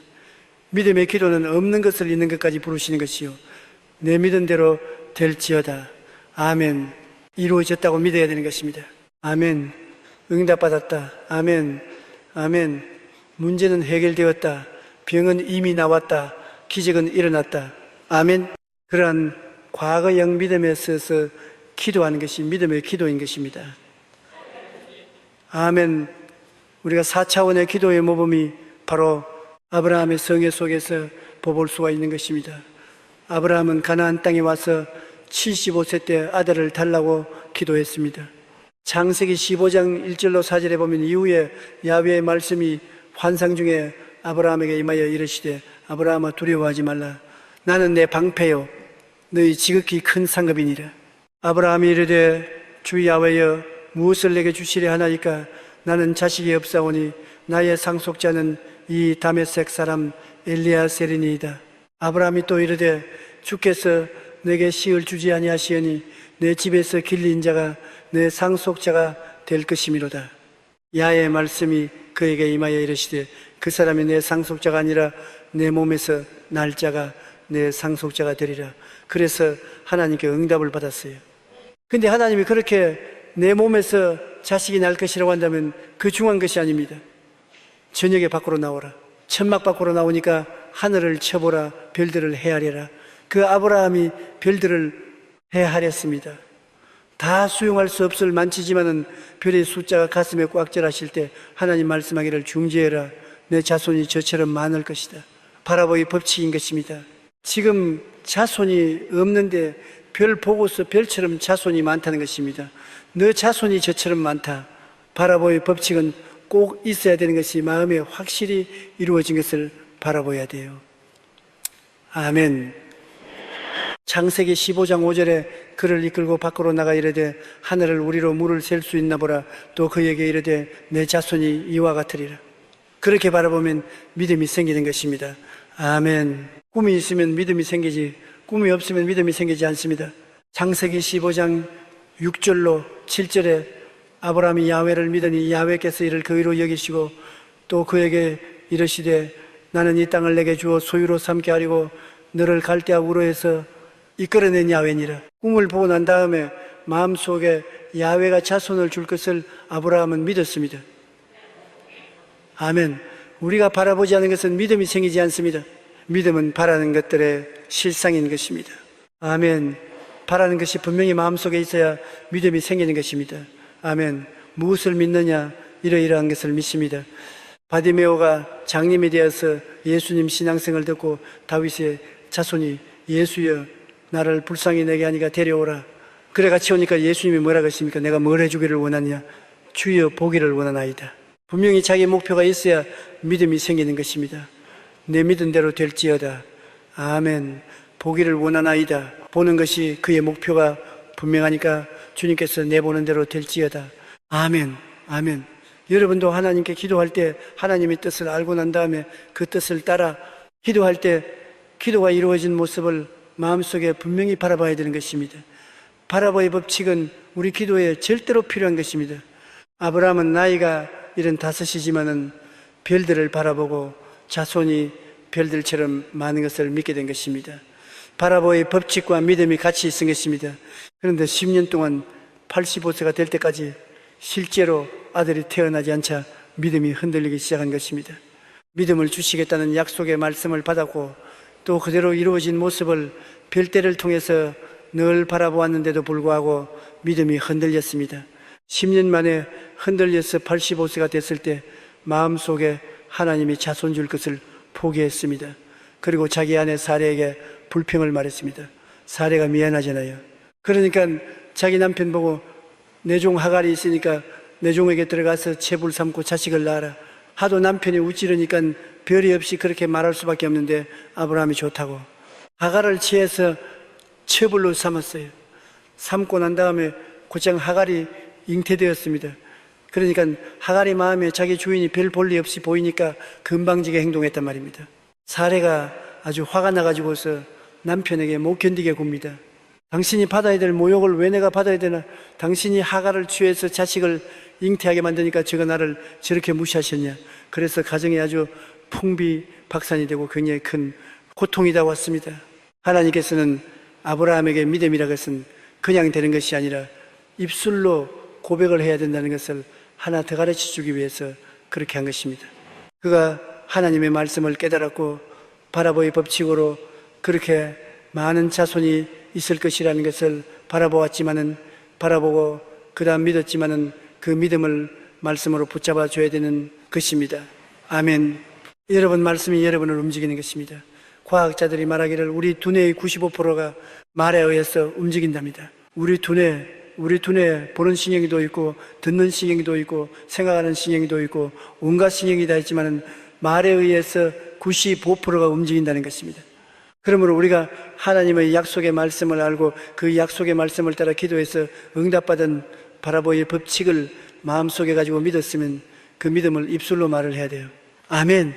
믿음의 기도는 없는 것을 있는 것까지 부르시는 것이요, 내 믿은 대로 될지어다. 아멘. 이루어졌다고 믿어야 되는 것입니다. 아멘. 응답받았다. 아멘. 아멘. 문제는 해결되었다. 병은 이미 나왔다. 기적은 일어났다. 아멘. 그러한 과거형 믿음에 서서 기도하는 것이 믿음의 기도인 것입니다. 아멘. 우리가 4차원의 기도의 모범이 바로 아브라함의 성회 속에서 보볼 수가 있는 것입니다. 아브라함은 가나안 땅에 와서 75세 때 아들을 달라고 기도했습니다. 창세기 15장 1절로 4절에 보면 이후에 야훼의 말씀이 환상 중에 아브라함에게 임하여 이르시되 아브라함아 두려워하지 말라. 나는 내 방패요 너희 지극히 큰 상급이니라. 아브라함이 이르되 주 야훼여 무엇을 내게 주시려 하나이까? 나는 자식이 없사오니 나의 상속자는 이 다메섹 사람 엘리야셀이니이다. 아브라함이 또 이르되 주께서 내게 씨를 주지 아니하시오니 내 집에서 길린 자가 내 상속자가 될 것이미로다. 야의 말씀이 그에게 임하여 이르시되 그 사람이 내 상속자가 아니라 내 몸에서 날 자가 내 상속자가 되리라. 그래서 하나님께 응답을 받았어요. 근데 하나님이 그렇게 내 몸에서 자식이 날 것이라고 한다면 그 중요한 것이 아닙니다. 저녁에 밖으로 나오라. 천막 밖으로 나오니까 하늘을 쳐보라. 별들을 헤아려라. 그 아브라함이 별들을 헤아렸습니다. 다 수용할 수 없을 많지지만은 별의 숫자가 가슴에 꽉 절하실 때 하나님 말씀하기를 중지해라. 내 자손이 저처럼 많을 것이다. 바라보의 법칙인 것입니다. 지금 자손이 없는데 별 보고서 별처럼 자손이 많다는 것입니다. 너 자손이 저처럼 많다. 바라보의 법칙은 꼭 있어야 되는 것이 마음에 확실히 이루어진 것을 바라봐야 돼요. 아멘. 창세기 15장 5절에 그를 이끌고 밖으로 나가 이르되 하늘을 우리로 물을 셀 수 있나 보라. 또 그에게 이르되 내 자손이 이와 같으리라. 그렇게 바라보면 믿음이 생기는 것입니다. 아멘. 꿈이 있으면 믿음이 생기지 꿈이 없으면 믿음이 생기지 않습니다. 창세기 15장 6절로 7절에 아브라함이 야훼를 믿으니 야훼께서 이를 그의로 여기시고 또 그에게 이르시되 나는 이 땅을 내게 주어 소유로 삼게 하리고 너를 갈대아 우르에서 이끌어낸 야훼니라. 꿈을 보고 난 다음에 마음속에 야훼가 자손을 줄 것을 아브라함은 믿었습니다. 아멘. 우리가 바라보지 않은 것은 믿음이 생기지 않습니다. 믿음은 바라는 것들의 실상인 것입니다. 아멘. 바라는 것이 분명히 마음속에 있어야 믿음이 생기는 것입니다. 아멘. 무엇을 믿느냐? 이러이러한 것을 믿습니다. 바디메오가 장님이 되어서 예수님 신앙생을 듣고 다윗의 자손이 예수여 나를 불쌍히 내게 하니까 데려오라. 그래 같이 오니까 예수님이 뭐라고 했습니까? 내가 뭘 해주기를 원하냐? 주여 보기를 원하나이다. 분명히 자기 목표가 있어야 믿음이 생기는 것입니다. 내 믿은 대로 될지어다. 아멘. 보기를 원하나이다. 보는 것이 그의 목표가 분명하니까 주님께서 내보는 대로 될지어다. 아멘. 아멘. 여러분도 하나님께 기도할 때 하나님의 뜻을 알고 난 다음에 그 뜻을 따라 기도할 때 기도가 이루어진 모습을 마음속에 분명히 바라봐야 되는 것입니다. 바라보의 법칙은 우리 기도에 절대로 필요한 것입니다. 아브라함은 나이가 75이지만은 별들을 바라보고 자손이 별들처럼 많은 것을 믿게 된 것입니다. 바라보의 법칙과 믿음이 같이 있은 것입니다. 그런데 10년 동안 85세가 될 때까지 실제로 아들이 태어나지 않자 믿음이 흔들리기 시작한 것입니다. 믿음을 주시겠다는 약속의 말씀을 받았고 또 그대로 이루어진 모습을 별대를 통해서 늘 바라보았는데도 불구하고 믿음이 흔들렸습니다. 10년 만에 흔들려서 85세가 됐을 때 마음속에 하나님이 자손 줄 것을 포기했습니다. 그리고 자기 아내 사례에게 불평을 말했습니다. 사례가 미안하잖아요. 그러니까 자기 남편 보고 내 종 하갈이 있으니까 내 종에게 들어가서 채불 삼고 자식을 낳아라. 하도 남편이 우찌르니까 별이 없이 그렇게 말할 수밖에 없는데 아브라함이 좋다고 하갈을 취해서 채불로 삼았어요. 삼고 난 다음에 곧장 하갈이 잉태되었습니다. 그러니까 하갈이 마음에 자기 주인이 별 볼일 없이 보이니까 금방지게 행동했단 말입니다. 사례가 아주 화가 나가지고서 남편에게 못 견디게 굽니다. 당신이 받아야 될 모욕을 왜 내가 받아야 되나? 당신이 하갈을 취해서 자식을 잉태하게 만드니까 저가 나를 저렇게 무시하셨냐? 그래서 가정이 아주 풍비박산이 되고 굉장히 큰 고통이 다 왔습니다. 하나님께서는 아브라함에게 믿음이라는 것은 그냥 되는 것이 아니라 입술로 고백을 해야 된다는 것을 하나 더 가르쳐 주기 위해서 그렇게 한 것입니다. 그가 하나님의 말씀을 깨달았고 바라보의 법칙으로 그렇게 많은 자손이 있을 것이라는 것을 바라보고 그 다음 믿었지만은 그 믿음을 말씀으로 붙잡아 줘야 되는 것입니다. 아멘. 여러분 말씀이 여러분을 움직이는 것입니다. 과학자들이 말하기를 우리 두뇌의 95%가 말에 의해서 움직인답니다. 우리 두뇌 보는 신경도 있고 듣는 신경도 있고 생각하는 신경도 있고 온갖 신경이 다 있지만은 말에 의해서 95%가 움직인다는 것입니다. 그러므로 우리가 하나님의 약속의 말씀을 알고 그 약속의 말씀을 따라 기도해서 응답받은 바라보의 법칙을 마음속에 가지고 믿었으면 그 믿음을 입술로 말을 해야 돼요. 아멘.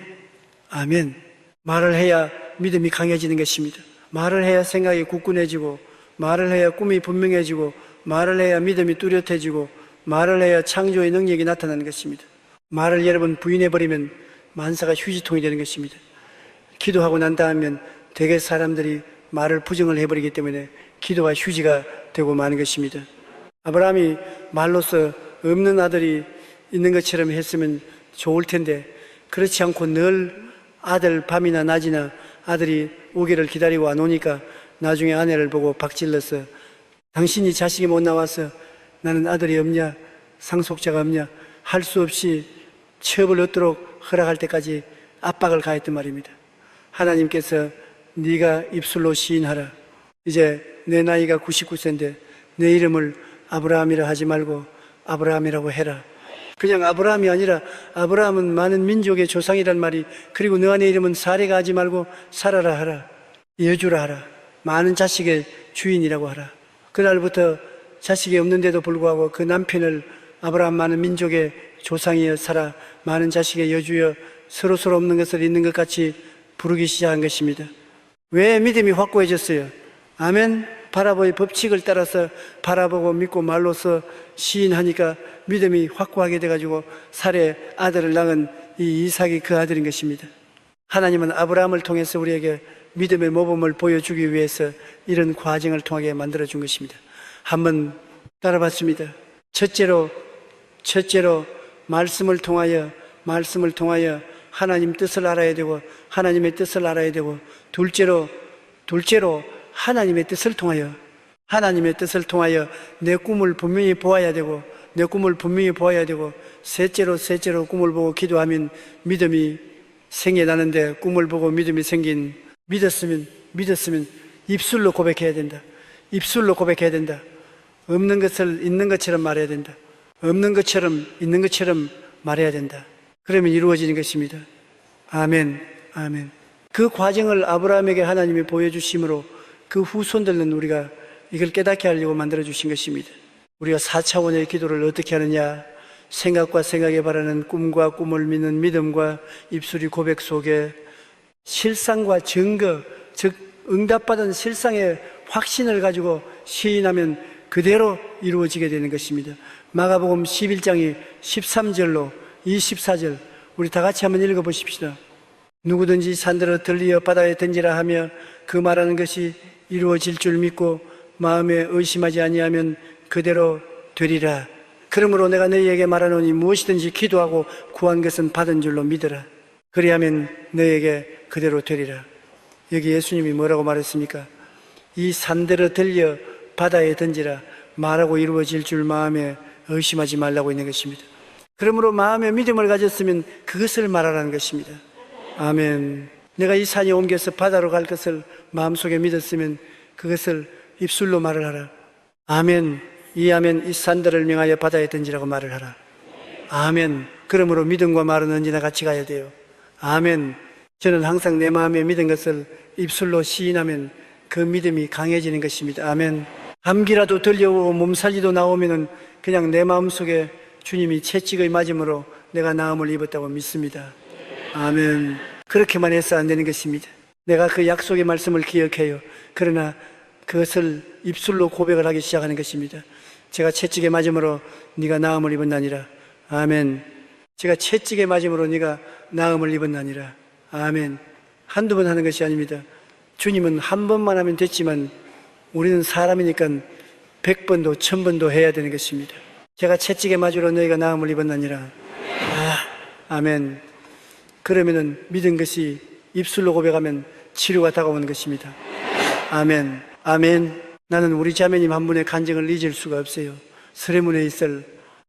아멘. 말을 해야 믿음이 강해지는 것입니다. 말을 해야 생각이 굳건해지고 말을 해야 꿈이 분명해지고 말을 해야 믿음이 뚜렷해지고 말을 해야 창조의 능력이 나타나는 것입니다. 말을 여러분 부인해버리면 만사가 휴지통이 되는 것입니다. 기도하고 난 다음에 대개 사람들이 말을 부정을 해버리기 때문에 기도가 휴지가 되고 마는 것입니다. 아브라함이 말로서 없는 아들이 있는 것처럼 했으면 좋을 텐데 그렇지 않고 늘 아들 밤이나 낮이나 아들이 오기를 기다리고 안 오니까 나중에 아내를 보고 박질러서 당신이 자식이 못 나와서 나는 아들이 없냐 상속자가 없냐 할 수 없이 취업을 얻도록 허락할 때까지 압박을 가했단 말입니다. 하나님께서 네가 입술로 시인하라. 이제 내 나이가 99세인데 내 이름을 아브라함이라 하지 말고 아브라함이라고 해라. 그냥 아브라함이 아니라 아브라함은 많은 민족의 조상이란 말이 그리고 너 안의 이름은 사례가 하지 말고 사라라 하라. 여주라 하라. 많은 자식의 주인이라고 하라. 그날부터 자식이 없는데도 불구하고 그 남편을 아브라함 많은 민족의 조상이여 사라 많은 자식의 여주여 서로 없는 것을 있는 것 같이 부르기 시작한 것입니다. 왜 믿음이 확고해졌어요? 아멘. 바라보의 법칙을 따라서 바라보고 믿고 말로서 시인하니까 믿음이 확고하게 돼가지고 사례 아들을 낳은 이 이삭이 그 아들인 것입니다. 하나님은 아브라함을 통해서 우리에게 믿음의 모범을 보여주기 위해서 이런 과정을 통하게 만들어준 것입니다. 한번 따라봤습니다. 첫째로 말씀을 통하여 하나님 뜻을 알아야 되고 하나님의 뜻을 알아야 되고 둘째로 하나님의 뜻을 통하여 내 꿈을 분명히 보아야 되고 셋째로 꿈을 보고 기도하면 믿음이 생겨나는데 꿈을 보고 믿음이 믿었으면 입술로 고백해야 된다. 없는 것을 있는 것처럼 말해야 된다. 없는 것처럼 있는 것처럼 말해야 된다. 그러면 이루어지는 것입니다. 아멘. 그 과정을 아브라함에게 하나님이 보여주심으로 그 후손들은 우리가 이걸 깨닫게 하려고 만들어주신 것입니다. 우리가 4차원의 기도를 어떻게 하느냐? 생각과 생각에 바라는 꿈과 꿈을 믿는 믿음과 입술이 고백 속에 실상과 증거, 즉 응답받은 실상의 확신을 가지고 시인하면 그대로 이루어지게 되는 것입니다. 마가복음 11장이 13절로 24절 우리 다 같이 한번 읽어보십시다. 누구든지 산들어 들리어 바다에 던지라 하며 그 말하는 것이 이루어질 줄 믿고 마음에 의심하지 아니하면 그대로 되리라. 그러므로 내가 너희에게 말하노니 무엇이든지 기도하고 구한 것은 받은 줄로 믿으라. 그리하면 너희에게 그대로 되리라. 여기 예수님이 뭐라고 말했습니까? 이 산대로 들려 바다에 던지라. 말하고 이루어질 줄 마음에 의심하지 말라고 있는 것입니다. 그러므로 마음에 믿음을 가졌으면 그것을 말하라는 것입니다. 아멘. 내가 이 산에 옮겨서 바다로 갈 것을 마음속에 믿었으면 그것을 입술로 말을 하라. 아멘. 이하면 이 산들을 명하여 바다에 던지라고 말을 하라. 아멘. 그러므로 믿음과 말은 언제나 같이 가야 돼요. 아멘. 저는 항상 내 마음에 믿은 것을 입술로 시인하면 그 믿음이 강해지는 것입니다. 아멘. 감기라도 들려오고 몸살기도 나오면은 그냥 내 마음속에 주님이 채찍의 맞음으로 내가 나음을 입었다고 믿습니다. 아멘. 그렇게만 해서 안 되는 것입니다. 내가 그 약속의 말씀을 기억해요. 그러나 그것을 입술로 고백을 하기 시작하는 것입니다. 제가 채찍에 맞음으로 네가 나음을 입었나니라. 아멘. 제가 채찍에 맞음으로 네가 나음을 입었나니라. 아멘. 한두 번 하는 것이 아닙니다. 주님은 한 번만 하면 됐지만 우리는 사람이니까 100번도 1000번도 해야 되는 것입니다. 제가 채찍에 맞으러 너희가 나음을 입었나니라. 아멘. 그러면은 믿은 것이 입술로 고백하면 치료가 다가오는 것입니다. 아멘. 아멘. 나는 우리 자매님 한 분의 간증을 잊을 수가 없어요. 설해문에 있을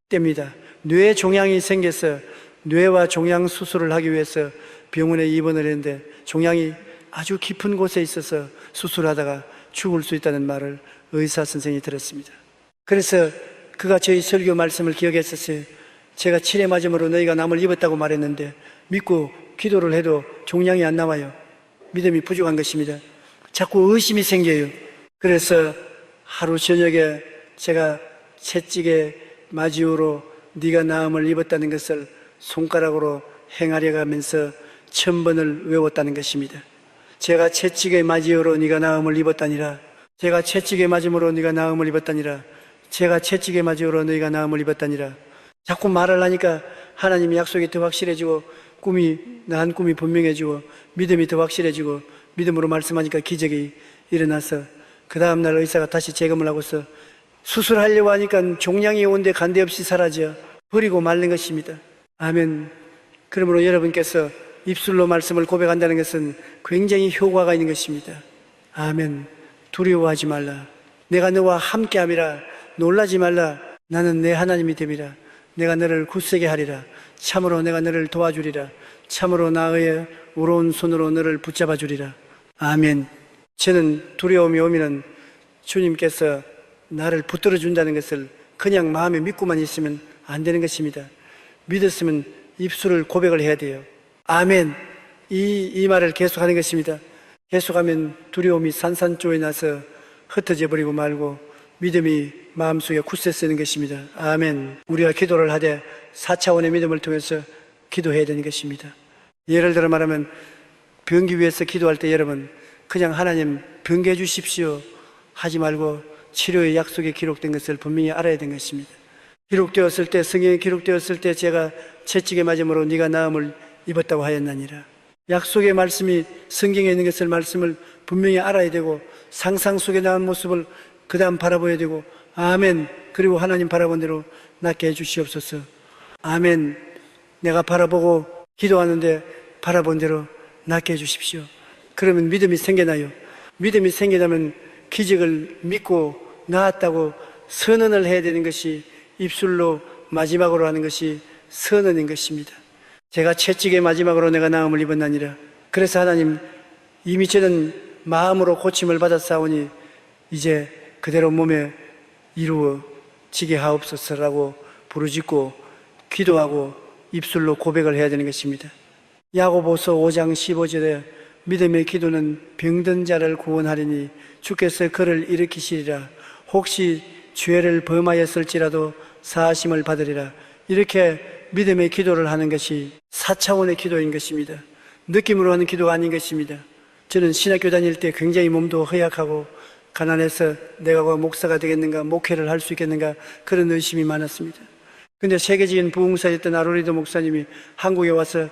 때입니다. 뇌 종양이 생겨서 뇌와 종양 수술을 하기 위해서 병원에 입원을 했는데 종양이 아주 깊은 곳에 있어서 수술하다가 죽을 수 있다는 말을 의사 선생님이 들었습니다. 그래서 그가 저희 설교 말씀을 기억했었어요. 제가 칠해 맞음으로 너희가 남을 입었다고 말했는데 믿고 기도를 해도 종양이 안 나와요. 믿음이 부족한 것입니다. 자꾸 의심이 생겨요. 그래서 하루 저녁에 제가 채찍에 맞이오로 네가 나음을 입었다는 것을 손가락으로 행하려 가면서 1000번을 외웠다는 것입니다. 제가 채찍에 맞이오로 네가 나음을 입었다니라. 제가 채찍에 맞음으로 네가 나음을 입었다니라. 제가 채찍에 맞이오로 너희가 나음을 입었다니라. 자꾸 말을 하니까 하나님의 약속이 더 확실해지고 나한 꿈이 분명해지고 믿음이 더 확실해지고 믿음으로 말씀하니까 기적이 일어나서 그 다음날 의사가 다시 재검을 하고서 수술하려고 하니까 종양이 온데 간데 없이 사라져 버리고 말는 것입니다. 아멘. 그러므로 여러분께서 입술로 말씀을 고백한다는 것은 굉장히 효과가 있는 것입니다. 아멘. 두려워하지 말라. 내가 너와 함께함이라. 놀라지 말라. 나는 내 하나님이 됨이라. 내가 너를 굳세게 하리라. 참으로 내가 너를 도와주리라. 참으로 나의 우러운 손으로 너를 붙잡아 주리라. 아멘. 저는 두려움이 오면은 주님께서 나를 붙들어 준다는 것을 그냥 마음에 믿고만 있으면 안 되는 것입니다. 믿었으면 입술을 고백을 해야 돼요. 아멘. 이 말을 계속하는 것입니다. 계속하면 두려움이 산산조에 나서 흩어져 버리고 말고 믿음이 마음속에 굳세 쓰는 것입니다. 아멘. 우리가 기도를 하되 4차원의 믿음을 통해서 기도해야 되는 것입니다. 예를 들어 말하면 병기 위해서 기도할 때 여러분 그냥 하나님 병기해 주십시오 하지 말고 치료의 약속에 기록된 것을 분명히 알아야 되는 것입니다. 기록되었을 때 성경에 기록되었을 때 제가 채찍에 맞음으로 네가 나음을 입었다고 하였나니라. 약속의 말씀이 성경에 있는 것을 말씀을 분명히 알아야 되고 상상 속에 나온 모습을 그 다음 바라봐야 되고 아멘. 그리고 하나님 바라본 대로 낫게 해주시옵소서. 아멘. 내가 바라보고 기도하는데 바라본 대로 낫게 해주십시오. 그러면 믿음이 생겨나요. 믿음이 생겨나면 기적을 믿고 나았다고 선언을 해야 되는 것이 입술로 마지막으로 하는 것이 선언인 것입니다. 제가 채찍에 마지막으로 내가 나음을 입었나니라. 그래서 하나님 이미 저는 마음으로 고침을 받았사오니 이제 그대로 몸에 이루어지게 하옵소서라고 부르짖고 기도하고 입술로 고백을 해야 되는 것입니다. 야고보서 5장 15절에 믿음의 기도는 병든 자를 구원하리니 주께서 그를 일으키시리라. 혹시 죄를 범하였을지라도 사하심을 받으리라. 이렇게 믿음의 기도를 하는 것이 4차원의 기도인 것입니다. 느낌으로 하는 기도가 아닌 것입니다. 저는 신학교 다닐 때 굉장히 몸도 허약하고 가난해서 내가 목사가 되겠는가, 목회를 할 수 있겠는가 그런 의심이 많았습니다. 근데 세계적인 부흥사였던 아로리도 목사님이 한국에 와서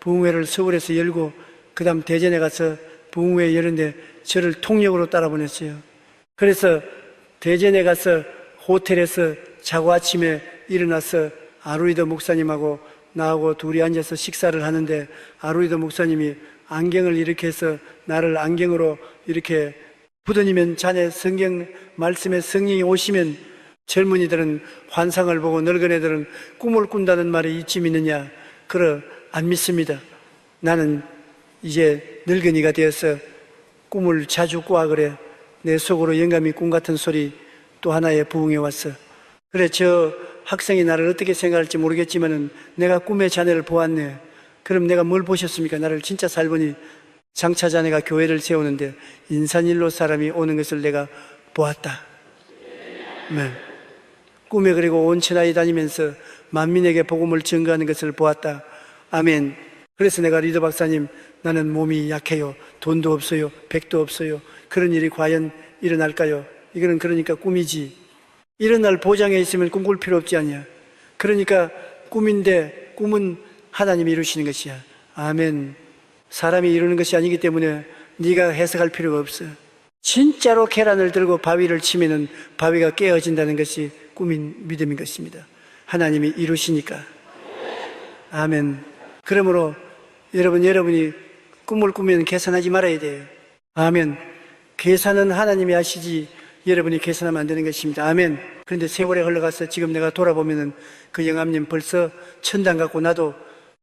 부흥회를 서울에서 열고 그 다음 대전에 가서 부흥회 열는데 저를 통역으로 따라 보냈어요. 그래서 대전에 가서 호텔에서 자고 아침에 일어나서 아로리도 목사님하고 나하고 둘이 앉아서 식사를 하는데 아루이도 목사님이 안경을 이렇게 해서 나를 안경으로 이렇게 부더니면 자네 성경 말씀에 성령이 오시면 젊은이들은 환상을 보고 늙은 애들은 꿈을 꾼다는 말이 이쯤 있느냐? 그러 안 믿습니다. 나는 이제 늙은이가 되어서 꿈을 자주 꾸아 그래. 내 속으로 영감이 꿈 같은 소리 또 하나에 부응해 왔어. 그래, 저 학생이 나를 어떻게 생각할지 모르겠지만은 내가 꿈에 자네를 보았네. 그럼 내가 뭘 보셨습니까? 나를 진짜 살보니 장차 자네가 교회를 세우는데 인산일로 사람이 오는 것을 내가 보았다. 네. 꿈에 그리고 온 천하에 다니면서 만민에게 복음을 증거하는 것을 보았다. 아멘. 그래서 내가 리더 박사님, 나는 몸이 약해요. 돈도 없어요. 백도 없어요. 그런 일이 과연 일어날까요? 이거는 그러니까 꿈이지. 일어날 보장에 있으면 꿈꿀 필요 없지 않냐. 그러니까 꿈인데 꿈은 하나님이 이루시는 것이야. 아멘. 사람이 이루는 것이 아니기 때문에 네가 해석할 필요가 없어. 진짜로 계란을 들고 바위를 치면은 바위가 깨어진다는 것이 꿈인 믿음인 것입니다. 하나님이 이루시니까. 아멘. 그러므로 여러분이 꿈을 꾸면 계산하지 말아야 돼요. 아멘. 계산은 하나님이 하시지 여러분이 계산하면 안 되는 것입니다. 아멘. 그런데 세월이 흘러가서 지금 내가 돌아보면은 그 영암님 벌써 천당 갖고 나도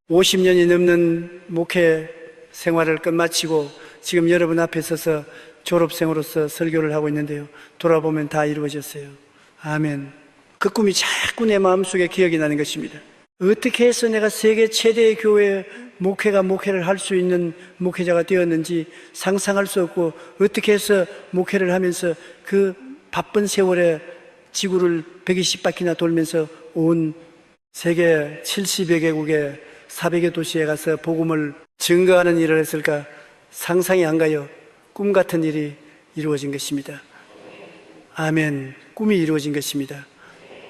50년이 넘는 목회 생활을 끝마치고 지금 여러분 앞에 서서 졸업생으로서 설교를 하고 있는데요. 돌아보면 다 이루어졌어요. 아멘. 그 꿈이 자꾸 내 마음속에 기억이 나는 것입니다. 어떻게 해서 내가 세계 최대의 교회 목회를 할 수 있는 목회자가 되었는지 상상할 수 없고, 어떻게 해서 목회를 하면서 그 바쁜 세월에 지구를 120바퀴나 돌면서 온 세계 70여 개국의 400여 도시에 가서 복음을 증거하는 일을 했을까 상상이 안 가요. 꿈 같은 일이 이루어진 것입니다. 아멘. 꿈이 이루어진 것입니다.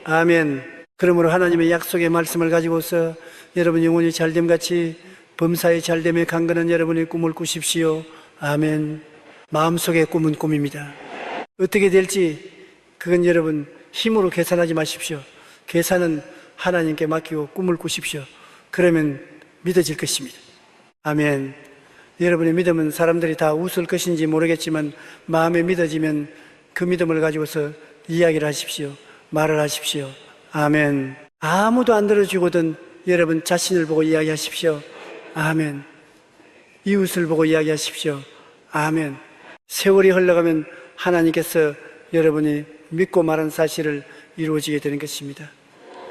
아멘. 그러므로 하나님의 약속의 말씀을 가지고서 여러분 영혼이 잘됨같이 범사에 잘됨에 강건한 여러분의 꿈을 꾸십시오. 아멘. 마음속의 꿈은 꿈입니다. 어떻게 될지 그건 여러분 힘으로 계산하지 마십시오. 계산은 하나님께 맡기고 꿈을 꾸십시오. 그러면 믿어질 것입니다. 아멘. 여러분의 믿음은 사람들이 다 웃을 것인지 모르겠지만 마음에 믿어지면 그 믿음을 가지고서 이야기를 하십시오. 말을 하십시오. 아멘. 아무도 안 들어주거든 여러분 자신을 보고 이야기하십시오. 아멘. 이웃을 보고 이야기하십시오. 아멘. 세월이 흘러가면 하나님께서 여러분이 믿고 말한 사실을 이루어지게 되는 것입니다.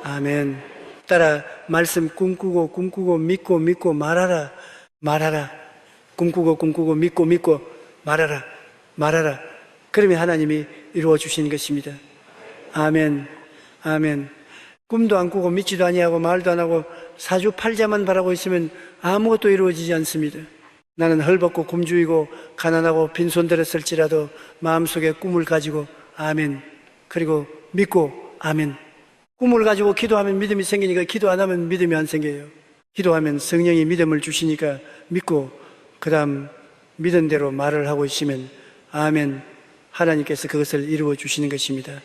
아멘. 따라 말씀 꿈꾸고 믿고 말하라. 꿈꾸고 믿고 말하라. 그러면 하나님이 이루어 주시는 것입니다. 아멘. 아멘. 꿈도 안 꾸고 믿지도 아니하고 말도 안 하고 사주팔자만 바라고 있으면 아무것도 이루어지지 않습니다. 나는 헐벗고 굶주리고 가난하고 빈손 들었을지라도 마음속에 꿈을 가지고 아멘. 그리고 믿고 아멘. 꿈을 가지고 기도하면 믿음이 생기니까 기도 안 하면 믿음이 안 생겨요. 기도하면 성령이 믿음을 주시니까 믿고 그 다음 믿은 대로 말을 하고 있으면 아멘. 하나님께서 그것을 이루어 주시는 것입니다.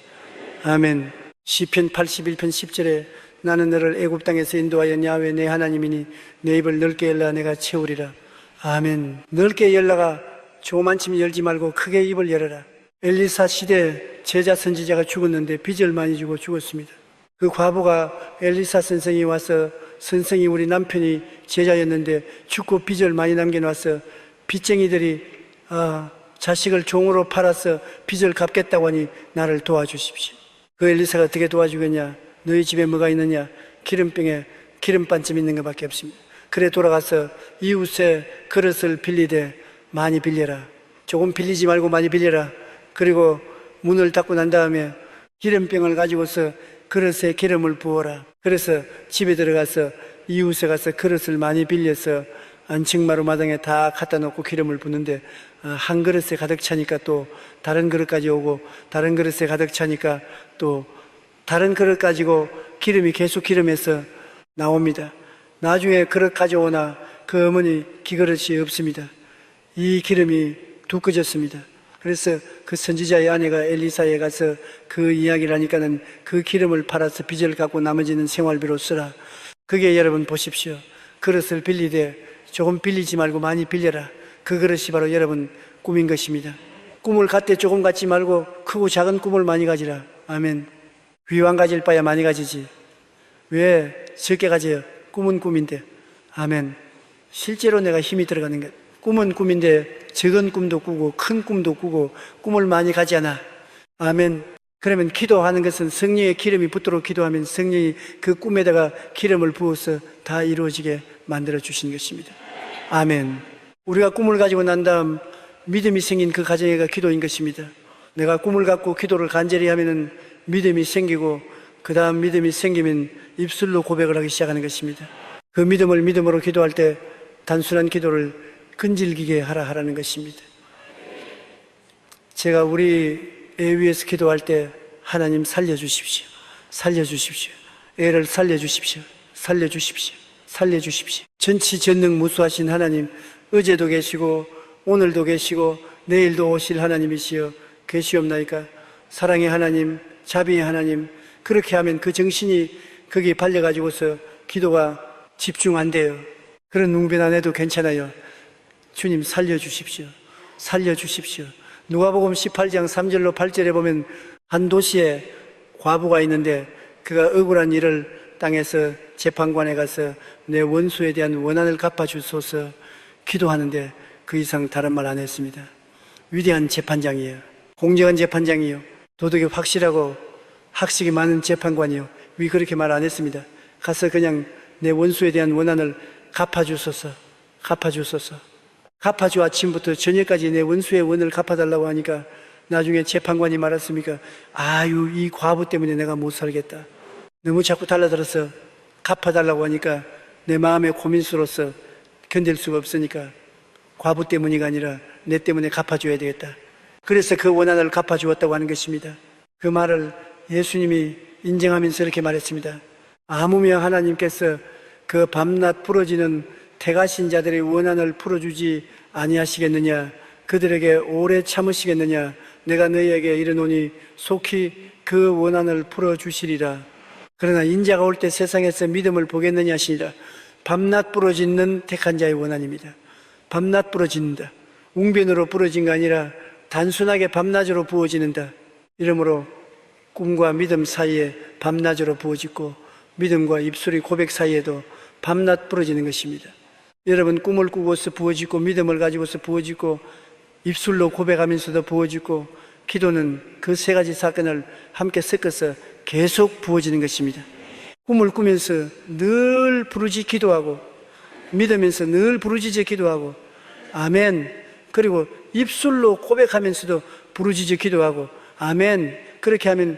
아멘. 시편 81편 10절에 나는 너를 애굽 땅에서 인도하여 야훼 내 하나님이니 내 입을 넓게 열라 내가 채우리라. 아멘. 넓게 열라가 조만침 열지 말고 크게 입을 열어라. 엘리사 시대 제자 선지자가 죽었는데 빚을 많이 주고 죽었습니다. 그 과부가 엘리사 선생이 와서 선생이 우리 남편이 제자였는데 죽고 빚을 많이 남겨놔서 빚쟁이들이 자식을 종으로 팔아서 빚을 갚겠다고 하니 나를 도와주십시오. 그 엘리사가 어떻게 도와주겠냐? 너희 집에 뭐가 있느냐? 기름병에 기름반쯤 있는 것밖에 없습니다. 그래 돌아가서 이웃의 그릇을 빌리되 많이 빌려라. 조금 빌리지 말고 많이 빌려라. 그리고 문을 닫고 난 다음에 기름병을 가지고서 그릇에 기름을 부어라. 그래서 집에 들어가서 이웃에 가서 그릇을 많이 빌려서 안측마루 마당에 다 갖다 놓고 기름을 붓는데 한 그릇에 가득 차니까 또 다른 그릇까지 오고 다른 그릇에 가득 차니까 또 다른 그릇 가지고 기름이 계속 기름에서 나옵니다. 나중에 그릇 가져오나 그 어머니 기그릇이 없습니다. 이 기름이 두꺼졌습니다. 그래서 그 선지자의 아내가 엘리사에 가서 그 이야기를 하니까는 그 기름을 팔아서 빚을 갚고 나머지는 생활비로 쓰라. 그게 여러분 보십시오. 그릇을 빌리되 조금 빌리지 말고 많이 빌려라. 그 그릇이 바로 여러분 꿈인 것입니다. 꿈을 갖되 조금 갖지 말고 크고 작은 꿈을 많이 가지라. 아멘. 위왕 가질 바야 많이 가지지. 왜 적게 가져요? 꿈은 꿈인데. 아멘. 실제로 내가 힘이 들어가는 것. 꿈은 꿈인데 적은 꿈도 꾸고 큰 꿈도 꾸고 꿈을 많이 가지 않아. 아멘. 그러면 기도하는 것은 성령의 기름이 붙도록 기도하면 성령이 그 꿈에다가 기름을 부어서 다 이루어지게 만들어 주시는 것입니다. 아멘. 우리가 꿈을 가지고 난 다음 믿음이 생긴 그 가정에가 기도인 것입니다. 내가 꿈을 갖고 기도를 간절히 하면은 믿음이 생기고 그 다음 믿음이 생기면 입술로 고백을 하기 시작하는 것입니다. 그 믿음을 믿음으로 기도할 때 단순한 기도를 끈질기게 하라는 것입니다. 제가 우리 애 위해서 기도할 때 하나님 살려주십시오. 살려주십시오. 애를 살려주십시오. 살려주십시오. 살려주십시오. 전지전능 무수하신 하나님, 어제도 계시고 오늘도 계시고 내일도 오실 하나님이시여 계시옵나이까. 사랑의 하나님, 자비의 하나님, 그렇게 하면 그 정신이 거기에 발려가지고서 기도가 집중 안 돼요. 그런 웅변 안 해도 괜찮아요. 주님 살려주십시오. 살려주십시오. 누가복음 18장 3절로 8절에 보면 한 도시에 과부가 있는데 그가 억울한 일을 당해서 재판관에 가서 내 원수에 대한 원한을 갚아주소서 기도하는데 그 이상 다른 말 안 했습니다. 위대한 재판장이에요. 공정한 재판장이요. 도덕이 확실하고 학식이 많은 재판관이요. 왜 그렇게 말 안 했습니다. 가서 그냥 내 원수에 대한 원한을 갚아주소서. 갚아주소서. 갚아줘. 아침부터 저녁까지 내 원수의 원을 갚아달라고 하니까 나중에 재판관이 말했습니까? 아유, 이 과부 때문에 내가 못 살겠다. 너무 자꾸 달라들어서 갚아달라고 하니까 내 마음의 고민수로서 견딜 수가 없으니까 과부 때문이가 아니라 내 때문에 갚아줘야 되겠다. 그래서 그 원한을 갚아주었다고 하는 것입니다. 그 말을 예수님이 인정하면서 이렇게 말했습니다. 아무며 하나님께서 그 밤낮 부러지는 택하신 자들의 원한을 풀어주지 아니하시겠느냐? 그들에게 오래 참으시겠느냐? 내가 너희에게 이르노니 속히 그 원한을 풀어주시리라. 그러나 인자가 올 때 세상에서 믿음을 보겠느냐 하시니라. 밤낮 부러지는 택한 자의 원한입니다. 밤낮 부러진다. 웅변으로 부러진 게 아니라 단순하게 밤낮으로 부어지는다. 이러므로 꿈과 믿음 사이에 밤낮으로 부어지고 믿음과 입술의 고백 사이에도 밤낮 부러지는 것입니다. 여러분 꿈을 꾸고서 부어지고 믿음을 가지고서 부어지고 입술로 고백하면서도 부어지고 기도는 그 세 가지 사건을 함께 섞어서 계속 부어지는 것입니다. 꿈을 꾸면서 늘 부르짖 기도하고 믿으면서 늘 부르짖어 기도하고 아멘. 그리고 입술로 고백하면서도 부르짖어 기도하고 아멘. 그렇게 하면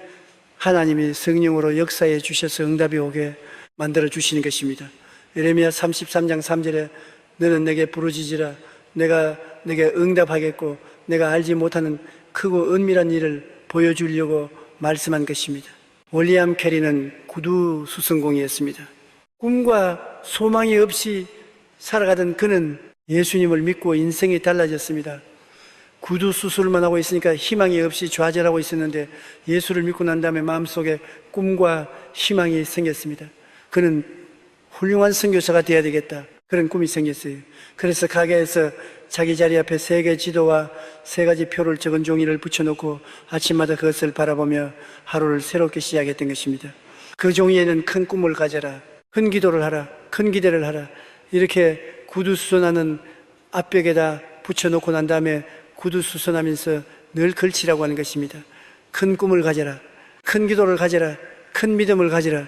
하나님이 성령으로 역사해 주셔서 응답이 오게 만들어 주시는 것입니다. 예레미야 33장 3절에 너는 내게 부르짖으라. 내가 내게 응답하겠고 내가 알지 못하는 크고 은밀한 일을 보여주려고 말씀한 것입니다. 윌리엄 캐리는 구두 수성공이었습니다. 꿈과 소망이 없이 살아가던 그는 예수님을 믿고 인생이 달라졌습니다. 구두 수술만 하고 있으니까 희망이 없이 좌절하고 있었는데 예수를 믿고 난 다음에 마음속에 꿈과 희망이 생겼습니다. 그는 훌륭한 선교사가 되어야 되겠다. 그런 꿈이 생겼어요. 그래서 가게에서 자기 자리 앞에 3개 지도와 3가지 표를 적은 종이를 붙여놓고 아침마다 그것을 바라보며 하루를 새롭게 시작했던 것입니다. 그 종이에는 큰 꿈을 가져라, 큰 기도를 하라, 큰 기대를 하라, 이렇게 구두수선하는 앞벽에다 붙여놓고 난 다음에 구두수선하면서 늘 걸치라고 하는 것입니다. 큰 꿈을 가져라, 큰 기도를 가져라, 큰 믿음을 가져라.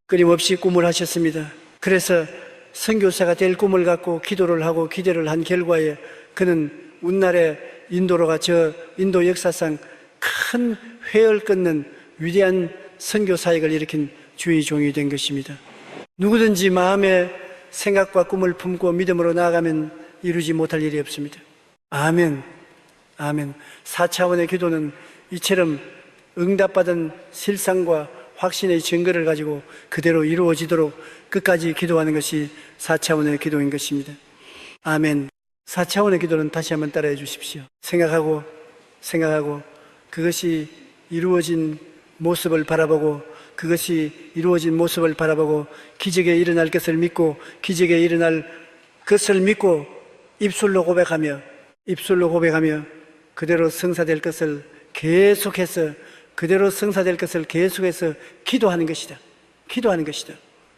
끊임없이 꿈을 하셨습니다. 그래서 선교사가 될 꿈을 갖고 기도를 하고 기대를 한 결과에 그는 훗날에 인도로가 저 인도 역사상 큰 회를 끊는 위대한 선교 사역을 일으킨 주의 종이 된 것입니다. 누구든지 마음의 생각과 꿈을 품고 믿음으로 나아가면 이루지 못할 일이 없습니다. 아멘. 아멘. 4차원의 기도는 이처럼 응답받은 실상과 확신의 증거를 가지고 그대로 이루어지도록 끝까지 기도하는 것이 4차원의 기도인 것입니다. 아멘. 4차원의 기도는 다시 한번 따라해 주십시오. 생각하고 그것이 이루어진 모습을 바라보고 그것이 이루어진 모습을 바라보고 기적에 일어날 것을 믿고 기적에 일어날 것을 믿고 입술로 고백하며 그대로 성사될 것을 계속해서 기도하는 것이다.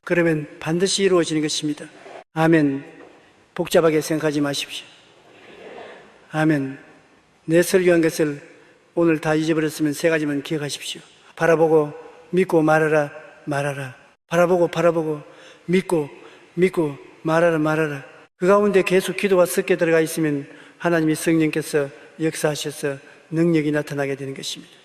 그러면 반드시 이루어지는 것입니다. 아멘. 복잡하게 생각하지 마십시오. 아멘. 내 설교한 것을 오늘 다 잊어버렸으면 세 가지만 기억하십시오. 바라보고 믿고 말하라. 바라보고 믿고 말하라. 그 가운데 계속 기도가 섞여 들어가 있으면 하나님이 성령께서 역사하셔서 능력이 나타나게 되는 것입니다.